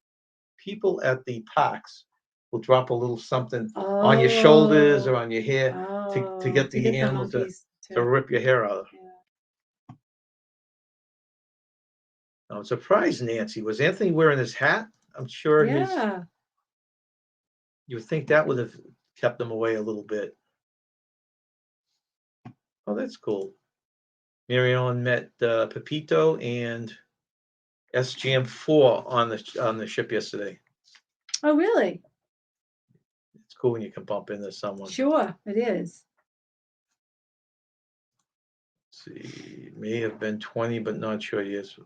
people at the parks will drop a little something on your shoulders or on your hair to get the animal to monkeys rip your hair out. Yeah. I'm surprised, Nancy. Was Anthony wearing his hat? I'm sure Yeah. you would think that would have kept them away a little bit. Oh, that's cool. Mary Ellen met Pepito and SGM4 on the ship yesterday. Oh, really? It's cool when you can bump into someone. Sure, it is. Let's see, may have been 20, but not sure. Yes.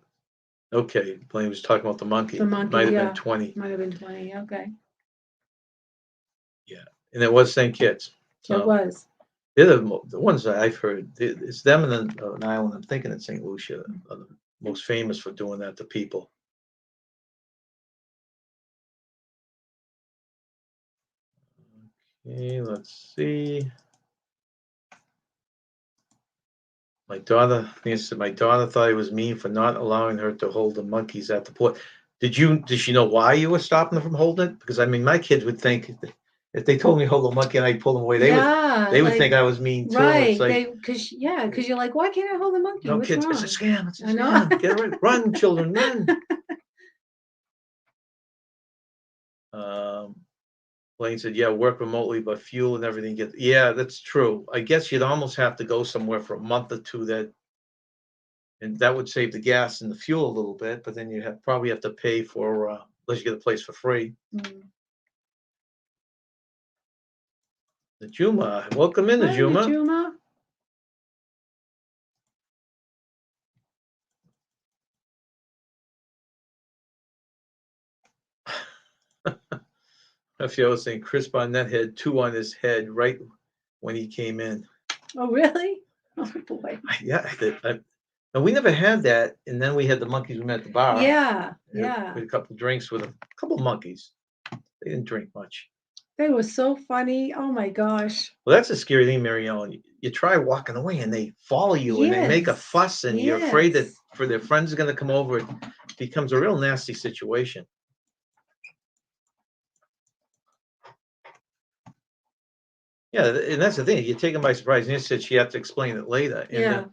Okay, Blaine was talking about the monkey. The monkey, Might have yeah. been 20. Might have been 20. Okay. Yeah, and it was St. Kitts. So It was. they're the ones that I've heard. It's them and then an island. I'm thinking it's St. Lucia, are the most famous for doing that to people. Okay, let's see. My daughter thought I was mean for not allowing her to hold the monkeys at the port. Did she know why you were stopping them from holding it? Because I mean, my kids would think if they told me to hold the monkey and I pulled them away, they would think I was mean too. Right. It's like, Because you're like, why can't I hold the monkey? no, What's kids, wrong? it's a scam. It's a I know. scam. Get it right. Run, children, run. Blaine said, yeah, work remotely, but fuel and everything yeah, that's true. I guess you'd almost have to go somewhere for a month or two and that would save the gas and the fuel a little bit, but then you probably have to pay for, unless you get a place for free. Mm. Najuma, welcome in, Hi, Najuma. Najuma. Raphael was saying Chris Barnett had 2 on his head right when he came in. Oh, really? Oh, boy. Yeah, no, we never had that. And then we had the monkeys we met at the bar. Yeah, We had yeah. a couple drinks with them. A couple monkeys. They didn't drink much. They were so funny. Oh, my gosh. Well, that's a scary thing, Mary Ellen. You try walking away and they follow you and they make a Yes, fuss and you're afraid that yes. for their friends are going to come over. It becomes a real nasty situation. Yeah, and that's the thing. You take them by surprise. And you said she had to explain it later. Yeah.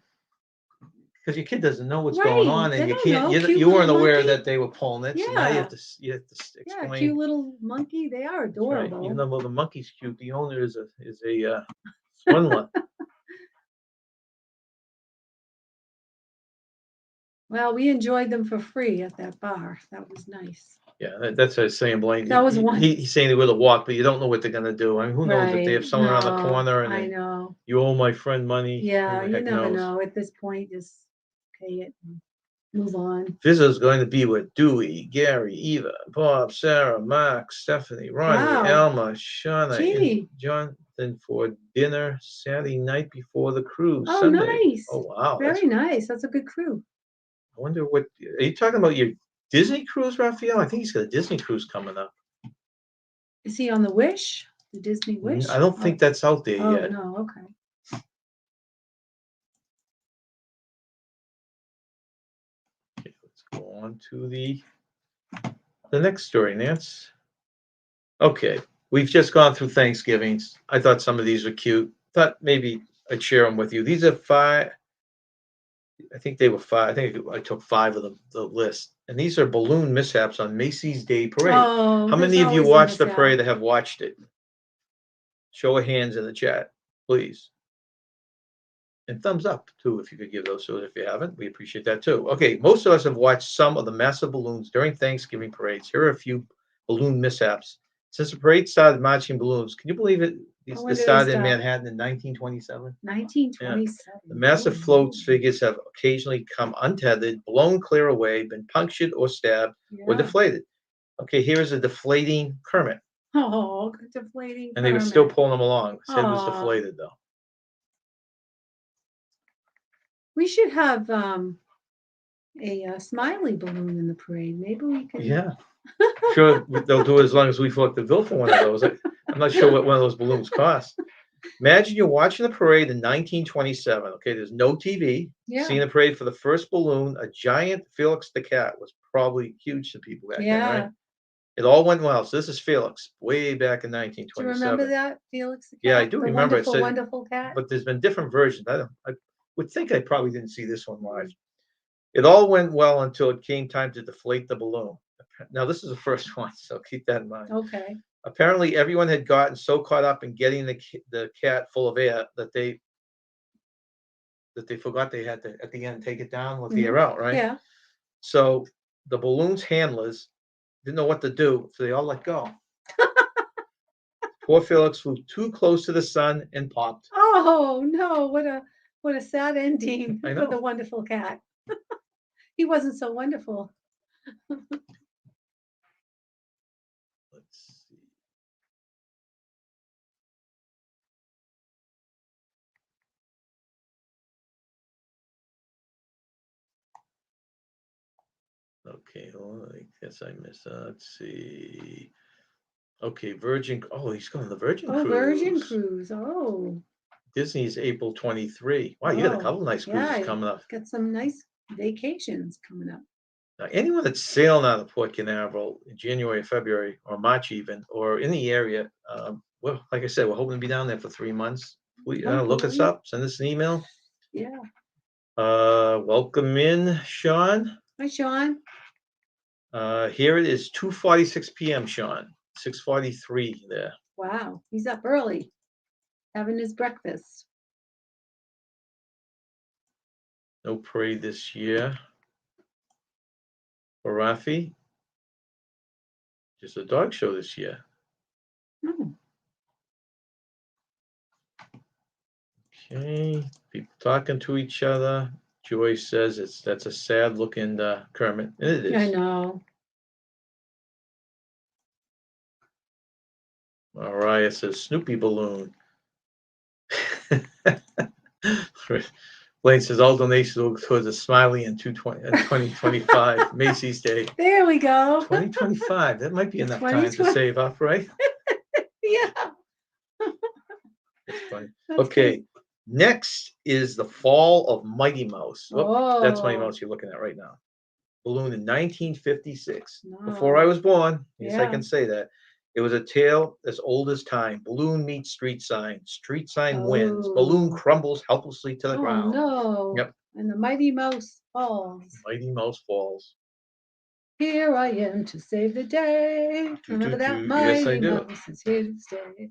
Because your kid doesn't know what's going Right. on, They and you don't can't. know. Cute You weren't little aware monkey. that they were pulling it, so now you Yeah. have to Yeah, explain. cute little monkey. They are That's right. adorable. Even though the monkey's cute, the owner is a swindler. Well, we enjoyed them for free at that bar. That was nice. Yeah, that's what I was saying, Blaine. That was one. He's saying they would have walked, but you don't know what they're gonna do. I mean, who knows if they have Right. someone around the No, corner and I know. you owe my friend money. Yeah, Who the you heck never knows? know. At this point, just pay it and move on. Visitor's going to be with Dewey, Gary, Eva, Bob, Sarah, Mark, Stephanie, Ronnie, Wow. Alma, Shauna, and Gee. Jonathan for dinner Saturday night before the cruise. Oh, Sunday. nice. Oh wow, Very nice. That's a good crew. I wonder what are you talking about? Your Disney cruise, Raphael? I think he's got a Disney cruise coming up. Is he on the Wish? The Disney Wish? I don't think that's out there Oh, yet. no. Okay. Okay, let's go on to the next story, Nance. Okay, we've just gone through Thanksgivings. I thought some of these were cute. Thought maybe I'd share them with you. These are 5. I think they were 5. I think I took 5 of the list. And these are balloon mishaps on Macy's Day Parade. Oh, How there's many of you always a watched the mishap. parade that have watched it? Show of hands in the chat, please. And thumbs up, too, if you could give those. So if you haven't, we appreciate that, too. Okay, most of us have watched some of the massive balloons during Thanksgiving parades. Here are a few balloon mishaps. Since the parade started marching balloons, can you believe it? When This did they started in start? Manhattan in 1927. 1927. The massive Oh, floats figures have occasionally come untethered, blown clear away, been punctured or stabbed, or yeah. deflated. Okay, here is a deflating Kermit. Oh, deflating And they were still Kermit. pulling them along. His head was Aw. deflated, though. We should have a smiley balloon in the parade. Maybe we can. Yeah. Sure, they'll do it as long as we collect the bill for one of those. I'm not sure what one of those balloons costs. Imagine you're watching the parade in 1927. Okay, there's no TV. Yeah. Seeing the parade for the first balloon, a giant Felix the cat was probably huge to people back then, Yeah. right? It all went well. So this is Felix, way back in Do you 1927. remember that, Felix the cat? Yeah, I do The remember it. wonderful, So, wonderful cat. but there's been different versions. I would think I probably didn't see this one live. It all went well until it came time to deflate the balloon. Now, this is the first one, so keep that in mind. Okay. Apparently, everyone had gotten so caught up in getting the cat full of air that they forgot they had to, at the end, take it down, let the air out, right? Yeah. So the balloon's handlers didn't know what to do, so they all let go. Poor Felix flew too close to the sun and popped. Oh no! What a sad ending I for the know. wonderful cat. He wasn't so wonderful. Let's see. Okay, hold on. I guess I missed. Let's see. Okay, Virgin. Oh, he's going on the Virgin Oh, Cruise. Virgin Cruise. Oh. Disney's April 23. Wow, you got a Oh, couple nice cruises yeah, coming up. got some nice vacations coming up. Now, anyone that's sailing out of Port Canaveral in January, February, or March even, or in the area, well, like I said, we're hoping to be down there for 3 months. Look us Hopefully. up, send us an email. Yeah. Welcome in, Sean. Hi, Sean. Here it is, 2:46 p.m., Sean. 6:43 there. Wow, he's up early, having his breakfast. No parade this year. For Rafi, just a dog show this year. Oh. Okay, people talking to each other. Joyce says that's a sad looking Kermit. It is. I know. Mariah says Snoopy balloon. Blaine says all donations will go towards a smiley in 2025 Macy's Day. There we go. 2025. That might be enough time to save up, right? Yeah. That's funny. That's Okay. good. Next is the fall of Mighty Mouse. Oh, that's Mighty Oh. Mouse you're looking at right now. Balloon in 1956. No. Before I was born, yes, I Yeah. can say that. It was a tale as old as time. Balloon meets street sign. Street sign wins. Balloon Oh. crumbles helplessly to the Oh ground. no. Yep. And the Mighty Mouse falls. Mighty Mouse falls. Here I am to save the day. Remember that? Yes, I Mighty do. Mouse is here to stay.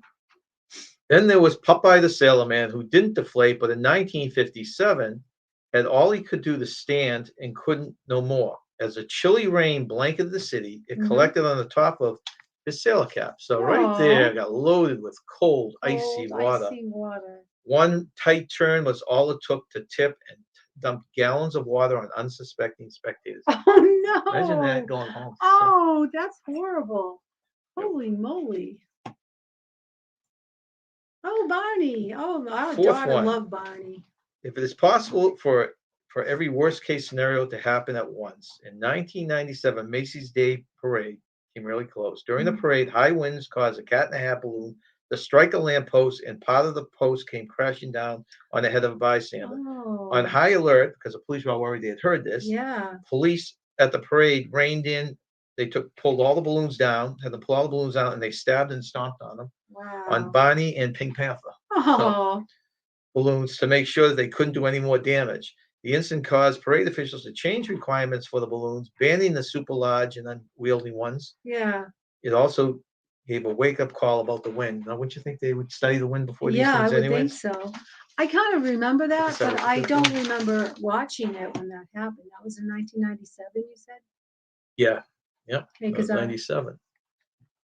Then there was Popeye the Sailor Man, who didn't deflate, but in 1957 had all he could do to stand and couldn't no more. As a chilly rain blanketed the city, it Mhm. collected on the top of his sailor cap. So right there, got loaded with cold, icy water. Icy water. One tight turn was all it took to tip and dump gallons of water on unsuspecting spectators. Oh no. Imagine that going home. Oh, that's horrible. Holy moly. Oh, Barney. Oh, our Fourth daughter one. loved Barney. If it is possible for every worst case scenario to happen at once, in 1997, Macy's Day Parade came really close. During the parade, high winds caused a cat in a hat balloon to strike a lamppost, and part of the post came crashing down on the head of a bystander. On Oh, high alert, because the police were all worried they had heard this, yeah. police at the parade reined in. They pulled all the balloons down, had them pull all the balloons out, and they stabbed and stomped on them, on Wow. Bonnie and Pink Panther. Oh, Balloons to make sure that they couldn't do any more damage. The incident caused parade officials to change requirements for the balloons, banning the super large and unwieldy ones. yeah. It also gave a wake-up call about the wind. Now, wouldn't you think they would study the wind before these Yeah, I things would think anyways? so. I kind of remember that, that but was a I good don't one. remember watching it when that happened. That was in 1997, you said? Yeah. Yep. Okay, That was 'cause I 97.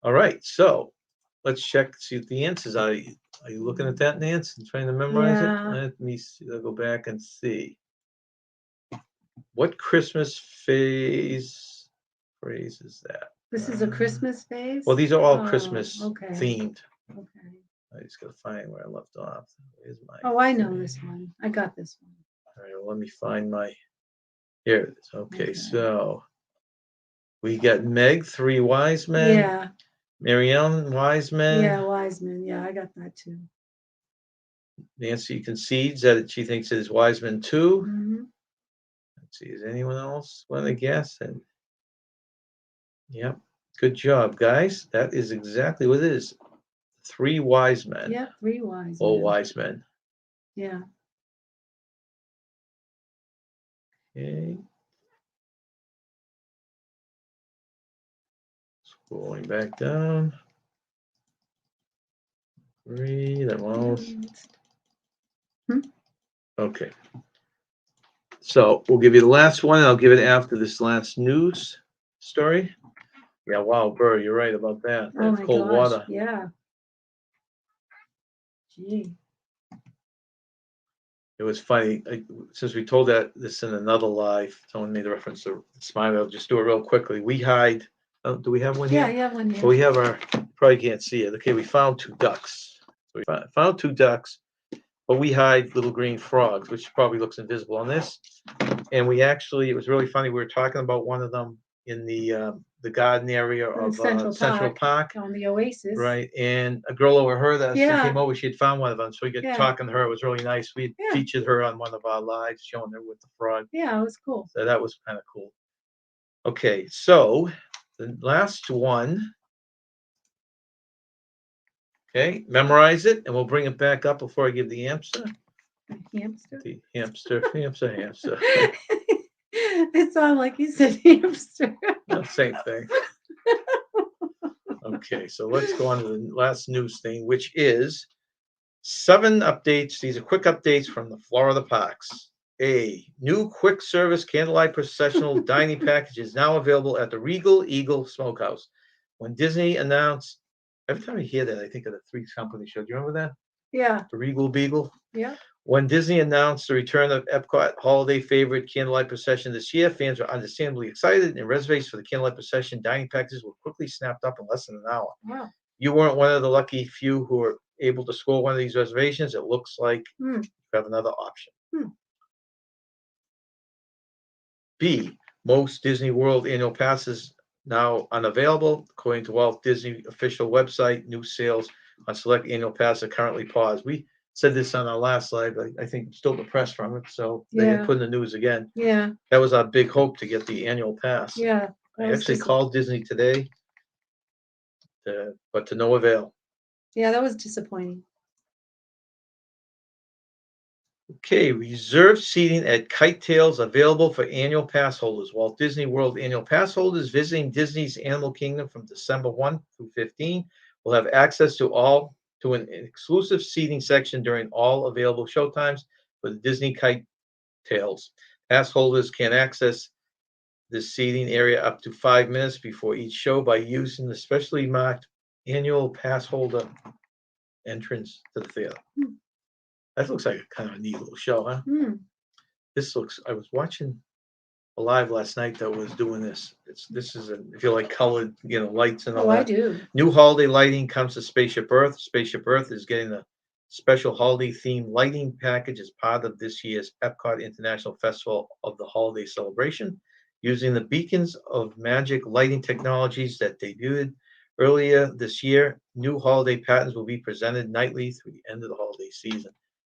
All right. So let's check, see what the answers are. Are you looking at that, Nance, and trying to memorize Yeah. it? Let me see. I'll go back and see. What Christmas phrase is that? This is a Christmas phase? Well, these are all Oh, Christmas okay. themed. Okay. I just gotta find where I left off. Where's my Oh, I know thing? this one. I got this one. All right, well, let me find my. Here it is. Okay, Okay. so we got Meg, three wise men. Yeah. Marianne, wise men. Yeah, Wiseman. Yeah, I got that too. Nancy concedes that she thinks it is wise men too. Hmm. Let's see, is anyone else want to guess? And yep, good job, guys. That is exactly what it is. Three wise men. Yeah, three wise Oh, men. wise men. Yeah. Okay. Scrolling back down. Read them all. Okay. So we'll give you the last one. I'll give it after this last news story. Yeah, wow, Burr, you're right about that. Oh That's my cold gosh. water. Yeah. Gee. It was funny. Since we told this in another live, someone made a reference to Smiley. I'll just do it real quickly. We hide. Do we have one Yeah, here? yeah, one So here. we have our, probably can't see it. Okay, we found two ducks. So we found two ducks, but we hide little green frogs, which probably looks invisible on this. And we actually, it was really funny. We were talking about one of them in the garden area In of Central Park. On the Oasis. Right. And a girl overheard us. Yeah. She came over. She had found one of them. So we got Yeah. talking to her. It was really nice. We Yeah. featured her on one of our lives, showing her with the frog. Yeah, it was cool. So that was kind of cool. Okay. So the last one. Okay. Memorize it, and we'll bring it back up before I give the answer. Hamster. The hamster. It sounded like you said hamster. No, same thing. Okay, so let's go on to the last news thing, which is 7 updates. These are quick updates from the Florida parks. A new quick service candlelight processional dining package is now available at the Regal Eagle Smokehouse. When Disney announced, every time I hear that, I think of the Three's Company show. Do you remember that? Yeah. The Regal Beagle? Yeah. When Disney announced the return of Epcot holiday favorite Candlelight Procession this year, fans were understandably excited, and reservations for the Candlelight Procession dining packages were quickly snapped up in less than an hour. Wow. You weren't one of the lucky few who were able to score one of these reservations. It looks like Hmm. you have another option. Hmm. B, most Disney World annual passes now unavailable. According to Walt Disney official website, new sales on select annual passes are currently paused. We said this on our last slide, but I think I'm still depressed from it, so they Yeah. put in the news again. Yeah. That was our big hope to get the annual pass. Yeah. I actually called Disney today, but to no avail. Yeah, that was disappointing. Okay, reserved seating at Kite Tails available for annual pass holders. Walt Disney World annual pass holders visiting Disney's Animal Kingdom from December 1 through 15 will have access to an exclusive seating section during all available showtimes for the Disney Kite Tails. Pass holders can access this seating area up to 5 minutes before each show by using the specially marked annual pass holder entrance to the theater. That looks like a kind of a neat little show, huh? Hmm. I was watching a live last night that was doing this. This is if you like colored, lights and all Oh, I that. do. New holiday lighting comes to Spaceship Earth. Spaceship Earth is getting a special holiday themed lighting package as part of this year's Epcot International Festival of the Holiday Celebration. Using the beacons of magic lighting technologies that debuted earlier this year, new holiday patterns will be presented nightly through the end of the holiday season.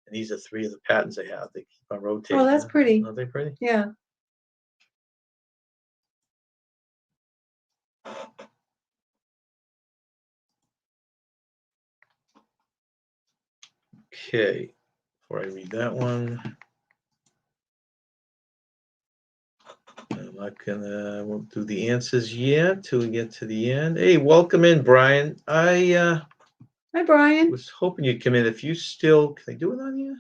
And these are 3 of the patterns they have. They keep on rotating. Oh, that's pretty. Aren't they pretty? Yeah. Okay, before I read that one, I'm not gonna, won't do the answers yet till we get to the end. Hey, welcome in, Brian. I Hi, Brian. was hoping you'd come in. If you still, can I do it on here?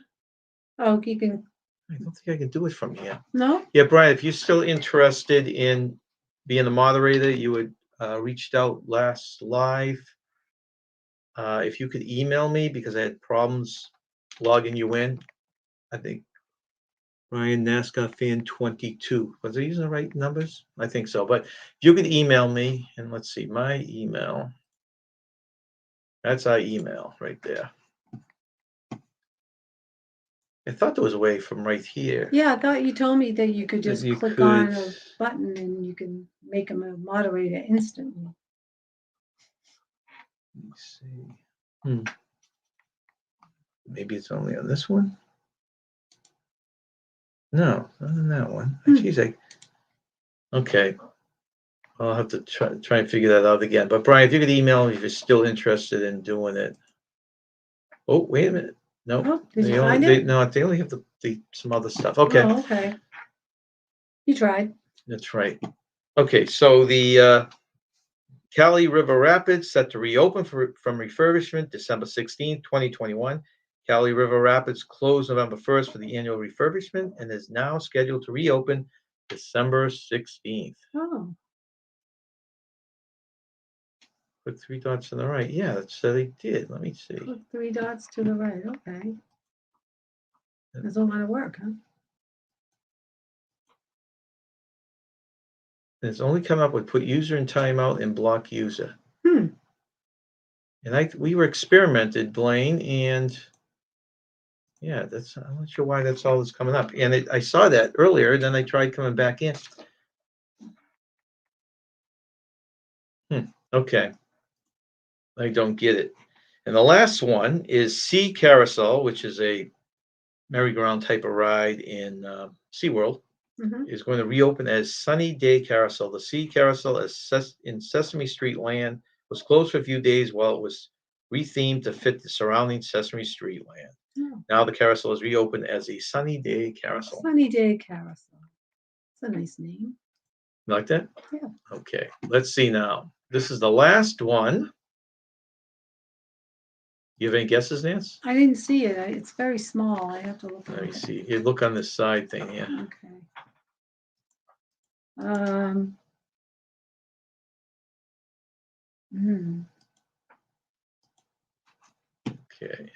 Oh, you can. I don't think I can do it from here. No? Yeah, Brian, if you're still interested in being a moderator, you had reached out last live. If you could email me because I had problems logging you in, I think Ryan NASCAR fan 22. Was I using the right numbers? I think so. But if you could email me, and let's see, my email. That's our email right there. I thought there was a way from right here. Yeah, I thought you told me that you could just you click on a could- button and you can make them a moderator instantly. Let me see. Maybe it's only on this one. No, not on that one. Geez, okay. I'll have to try and figure that out again. But Brian, if you could email me if you're still interested in doing it. Oh, wait a minute. No, Oh, did you find it? no, they only have some other stuff. Okay, Oh, okay. You tried. that's right. Okay, so the Cali River Rapids set to reopen from refurbishment December 16th, 2021. Cali River Rapids closed November 1st for the annual refurbishment and is now scheduled to reopen December 16th. Oh, Put 3 dots on the right. Yeah, that's they did. Let me see. click 3 dots to the right. Okay. There's a lot of work, huh? And it's only come up with put user in timeout and block user. Hmm. And we were experimented, Blaine, and yeah, I'm not sure why that's all that's coming up. And I saw that earlier, then I tried coming back in. Okay. I don't get it. And the last one is Sea Carousel, which is a merry-go-round type of ride in SeaWorld, is going to reopen as Sunny Day Carousel. The Sea Carousel in Sesame Street land was closed for a few days while it was rethemed to fit the surrounding Sesame Street land. Oh, Now the carousel is reopened as a Sunny Day Carousel. Sunny Day Carousel. It's a nice name. You like that? Yeah. Okay, let's see now. This is the last one. You have any guesses, Nance? I didn't see it. It's very small. I have to look at Let me it. see. Here, look on this side thing here. Okay. Um. hmm. Okay.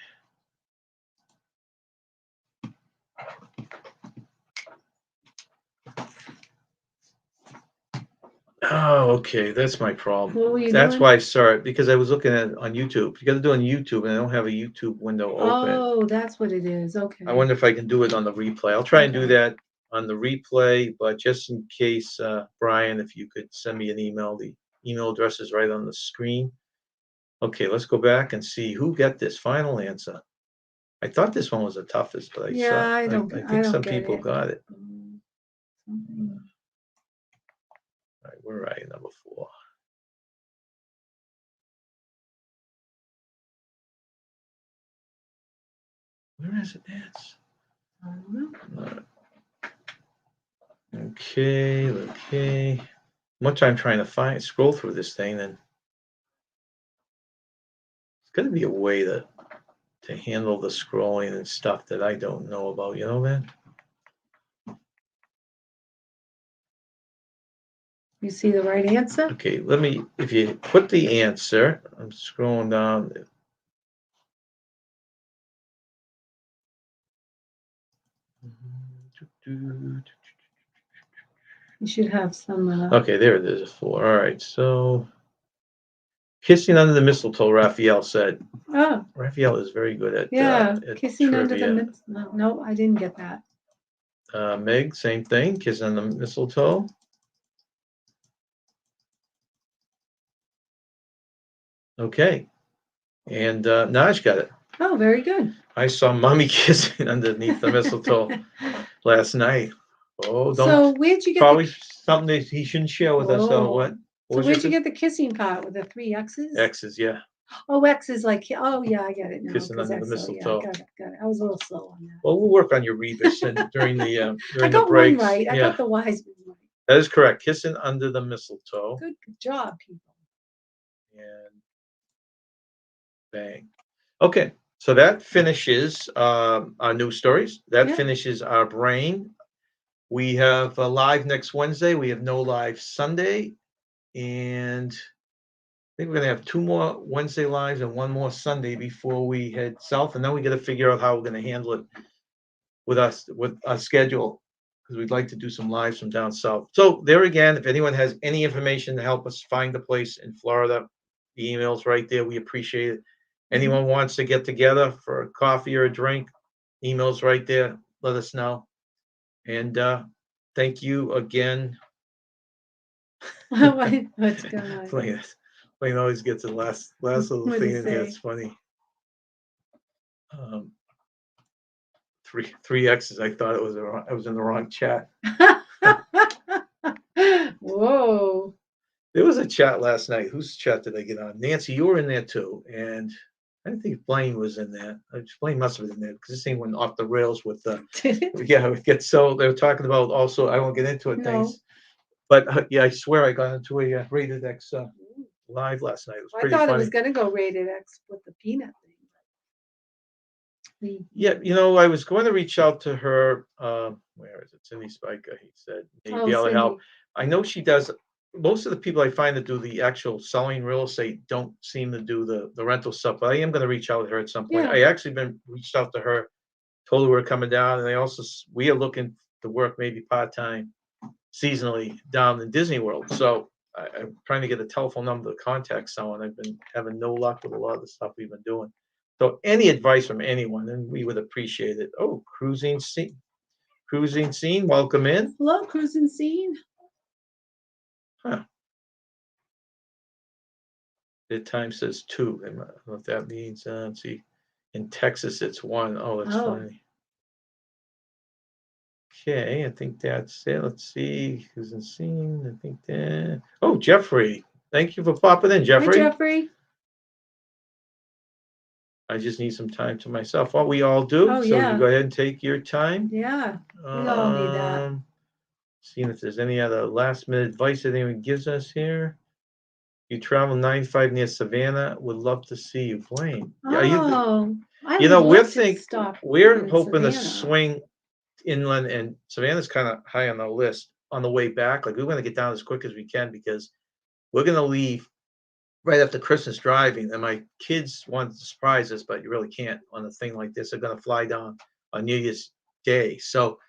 Oh, okay, that's my problem. What were you That's doing? why I saw it, because I was looking at it on YouTube. You got to do it on YouTube, and I don't have a YouTube window open. Oh, that's what it is. Okay. I wonder if I can do it on the replay. I'll try and do Okay. that on the replay, but just in case, Brian, if you could send me an email, the email address is right on the screen. Okay, let's go back and see who got this final answer. I thought this one was the toughest, but I Yeah, saw, I I don't think some get people it. got it. Something. All right, where are you, number 4? Where is it, Nance? I don't know. Okay. Much I'm trying to scroll through this thing, then it's got to be a way to handle the scrolling and stuff that I don't know about. You know, man. You see the right answer? Okay, if you put the answer, I'm scrolling down. You should have some. Okay, there it is. 4. All right, so kissing under the mistletoe, Raphael said. Oh, Raphael is very good at yeah. Kissing under the trivia. no, I didn't get that. Meg, same thing, kissing under the mistletoe. Okay, and Naj got it. Oh, very good. I saw mommy kissing underneath the mistletoe last night. Oh, So don't where'd you get probably something that he shouldn't share with us. Whoa. What? So Was where'd you your get the kissing part with the 3 X's? X's? Yeah, Oh, X is like, oh yeah, I get it now. kissing 'Cause under the X, oh, yeah, mistletoe. got it. I was a little slow on that. Well, we'll work on your rebus and during the I during the got one breaks. right. I Yeah, got the Wiseman right. that is correct. Kissing under the mistletoe. Good job, people. And bang. Okay, so that finishes our news stories. That Yeah. finishes our brain. We have a live next Wednesday. We have no live Sunday, and I think we're gonna have 2 more Wednesday lives and 1 more Sunday before we head south, and then we got to figure out how we're gonna handle it with our schedule, because we'd like to do some lives from down south. So there again, if anyone has any information to help us find the place in Florida, the email's right there. We appreciate it. Anyone wants to get together for a coffee or a drink, email's right there. Let us know. And thank you again. What's going on? Wayne always gets the last little What'd thing he in here. say? It's funny. Three X's. I thought I was in the wrong chat. Whoa. There was a chat last night. Whose chat did I get on? Nancy, you were in there too, and I don't think Blaine was in there. Blaine must have been in there because this thing went off the rails with the. Yeah, it gets so they were talking about also. I won't get into it. No. Things, but yeah, I swear I got into a rated X live last night. It was I pretty thought funny. it was gonna go rated X with the peanut thing. Yeah, I was going to reach out to her. Where is it? Cindy Spiker. He said maybe Oh, able to help. Cindy. I know she does. Most of the people I find that do the actual selling real estate don't seem to do the rental stuff. But I am going to reach out to her at some point. Yeah. I actually been reached out to her, told her we're coming down, and we are looking to work maybe part-time, seasonally down in Disney World. So I'm trying to get a telephone number to contact someone. I've been having no luck with a lot of the stuff we've been doing. So any advice from anyone, and we would appreciate it. Oh, cruising scene, welcome in. Hello, cruising scene. Huh. The time says 2. I don't know if that means, let's see. In Texas, it's 1. Oh, that's funny. Okay, I think that's it. Let's see. Cruising scene. I think that. Oh, Jeffrey. Thank you for popping in, Jeffrey. Hi, Jeffrey. I just need some time to myself. Well, we all do. Oh, So yeah. you go ahead and take your time. Yeah, we all need that. Seeing if there's any other last minute advice that anyone gives us here. You travel 95 near Savannah. Would love to see you, Blaine. Yeah, Oh, I you would know, love to stop we're in hoping to Savannah. swing inland, and Savannah's kind of high on the list on the way back. Like we want to get down as quick as we can because we're going to leave right after Christmas driving, and my kids want to surprise us, but you really can't on a thing like this. They're going to fly down on New Year's Day, so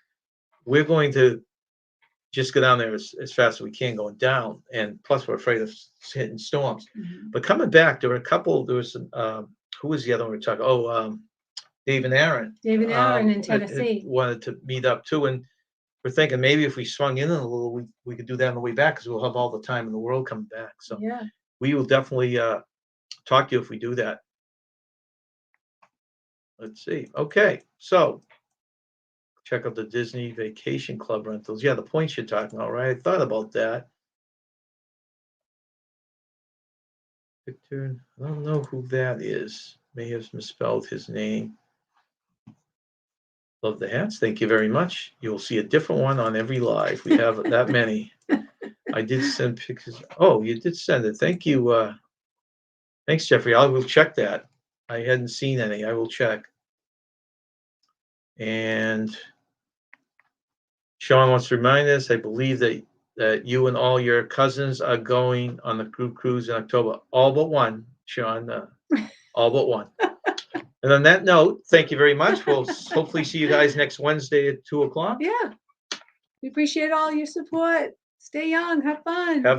we're going to just go down there as fast as we can going down. And plus, we're afraid of hitting storms. Mhm. But coming back, there were a couple. There was some. Who was the other one we were talking? Oh, Dave and Aaron. David Aaron in had Tennessee. wanted to meet up too, and we're thinking maybe if we swung in a little, we could do that on the way back because we'll have all the time in the world coming back. So Yeah. we will definitely talk to you if we do that. Let's see. Okay, so check out the Disney Vacation Club rentals. Yeah, the points you're talking about, right? I thought about that. Victor, I don't know who that is. May have misspelled his name. Love the hats. Thank you very much. You'll see a different one on every live. We have that many. I did send pictures. Oh, you did send it. Thank you. Thanks, Jeffrey. I will check that. I hadn't seen any. I will check. And Sean wants to remind us, I believe that you and all your cousins are going on the group cruise in October. All but one, Sean. All but one. And on that note, thank you very much. We'll hopefully see you guys next Wednesday at 2:00. Yeah. We appreciate all your support. Stay young. Have fun. Have a